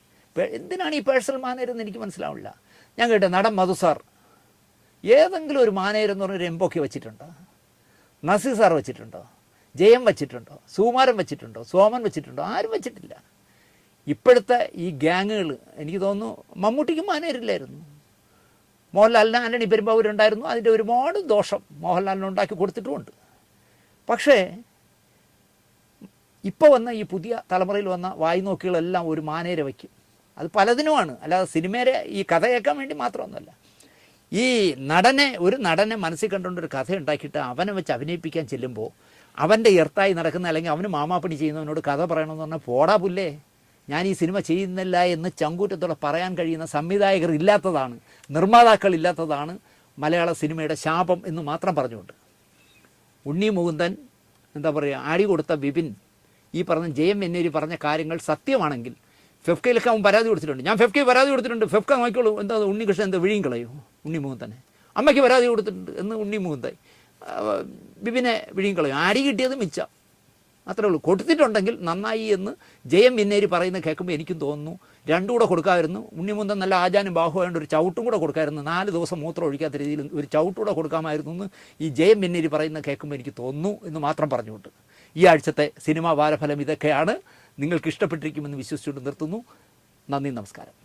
Speaker 1: എന്തിനാണ് ഈ പേഴ്സണൽ മാനേരെന്ന് എനിക്ക് മനസ്സിലാവില്ല. ഞാൻ കേട്ടെ നടൻ മധു സാർ ഏതെങ്കിലും ഒരു മാനേരെന്ന് പറഞ്ഞൊരു എംബൊക്കെ വെച്ചിട്ടുണ്ടോ? നസീർ സാർ വെച്ചിട്ടുണ്ടോ? ജയം വെച്ചിട്ടുണ്ടോ? സുകുമാരൻ വെച്ചിട്ടുണ്ടോ? സോമൻ വെച്ചിട്ടുണ്ടോ? ആരും വെച്ചിട്ടില്ല. ഇപ്പോഴത്തെ ഈ ഗ്യാങ്ങുകൾ എനിക്ക് തോന്നുന്നു മമ്മൂട്ടിക്ക് മാനേരില്ലായിരുന്നു. മോഹൻലാലിന് ആൻ്റണി പെരുമ്പാവൂരുണ്ടായിരുന്നു. അതിൻ്റെ ഒരുപാട് ദോഷം മോഹൻലാലിന് ഉണ്ടാക്കി കൊടുത്തിട്ടുമുണ്ട്. പക്ഷേ ഇപ്പോൾ വന്ന ഈ പുതിയ തലമുറയിൽ വന്ന വായ്നോക്കികളെല്ലാം ഒരു മാനേര വയ്ക്കും. അത് പലതിനുമാണ്, അല്ലാതെ സിനിമയുടെ ഈ കഥ കേൾക്കാൻ വേണ്ടി മാത്രമൊന്നുമല്ല. ഈ ഒരു നടനെ മനസ്സിൽ കണ്ടുകൊണ്ടൊരു കഥ ഉണ്ടാക്കിയിട്ട് അവനെ വെച്ച് അഭിനയിപ്പിക്കാൻ ചെല്ലുമ്പോൾ അവൻ്റെ എർത്തായി നടക്കുന്ന അല്ലെങ്കിൽ അവന് മാമാപ്പണി ചെയ്യുന്നവനോട് കഥ പറയണമെന്ന് പറഞ്ഞാൽ പോടാ പുല്ലേ, ഞാൻ ഈ സിനിമ ചെയ്യുന്നില്ല എന്ന് ചങ്കൂറ്റത്തോടെ പറയാൻ കഴിയുന്ന സംവിധായകർ ഇല്ലാത്തതാണ്, നിർമ്മാതാക്കൾ ഇല്ലാത്തതാണ് മലയാള സിനിമയുടെ ശാപം എന്ന് മാത്രം പറഞ്ഞുകൊണ്ട് ഉണ്ണി മുകുന്ദൻ എന്താ പറയുക അടി കൊടുത്ത വിപിൻ ഈ പറഞ്ഞ ജയം വെന്നേരി പറഞ്ഞ കാര്യങ്ങൾ സത്യമാണെങ്കിൽ ഫെഫ്കയിലൊക്കെ അവൻ പരാതി കൊടുത്തിട്ടുണ്ട്. ഞാൻ ഫെഫ്കയിൽ പരാതി കൊടുത്തിട്ടുണ്ട്, ഫെഫ്ക നോക്കിക്കോളൂ എന്താ ഉണ്ണികൃഷ്ണൻ എന്താ വിഴിയും കളയോ ഉണ്ണി മുകുന്ദനെ, അമ്മയ്ക്ക് പരാതി കൊടുത്തിട്ടുണ്ട് എന്ന് ഉണ്ണി മുകുന്ദൻ വിപിനെ വിഴിയും കളയും. അടി കിട്ടിയത് മിച്ചം അത്രേ ഉള്ളൂ. കൊടുത്തിട്ടുണ്ടെങ്കിൽ നന്നായി എന്ന് ജയം വെന്നേരി പറയുന്നത് കേൾക്കുമ്പോൾ എനിക്കും തോന്നുന്നു 2 കൂടെ കൊടുക്കാമായിരുന്നു. ഉണ്ണിമുന്തൻ നല്ല ആചാനും ബാഹുവായതുകൊണ്ട് ഒരു ചവിട്ടും കൂടെ കൊടുക്കാമായിരുന്നു. 4 ദിവസം മൂത്രം ഒഴിക്കാത്ത രീതിയിൽ ഒരു ചവിട്ടുകൂടെ കൊടുക്കാമായിരുന്നു എന്ന് ഈ ജയം വെന്നേരി പറയുന്നത് കേൾക്കുമ്പോൾ എനിക്ക് തോന്നുന്നു എന്ന് മാത്രം പറഞ്ഞുകൊണ്ട് ഈ ആഴ്ചത്തെ സിനിമാ വാരഫലം ഇതൊക്കെയാണ്. നിങ്ങൾക്ക് ഇഷ്ടപ്പെട്ടിരിക്കുമെന്ന് വിശ്വസിച്ചുകൊണ്ട് നിർത്തുന്നു. നന്ദി, നമസ്കാരം.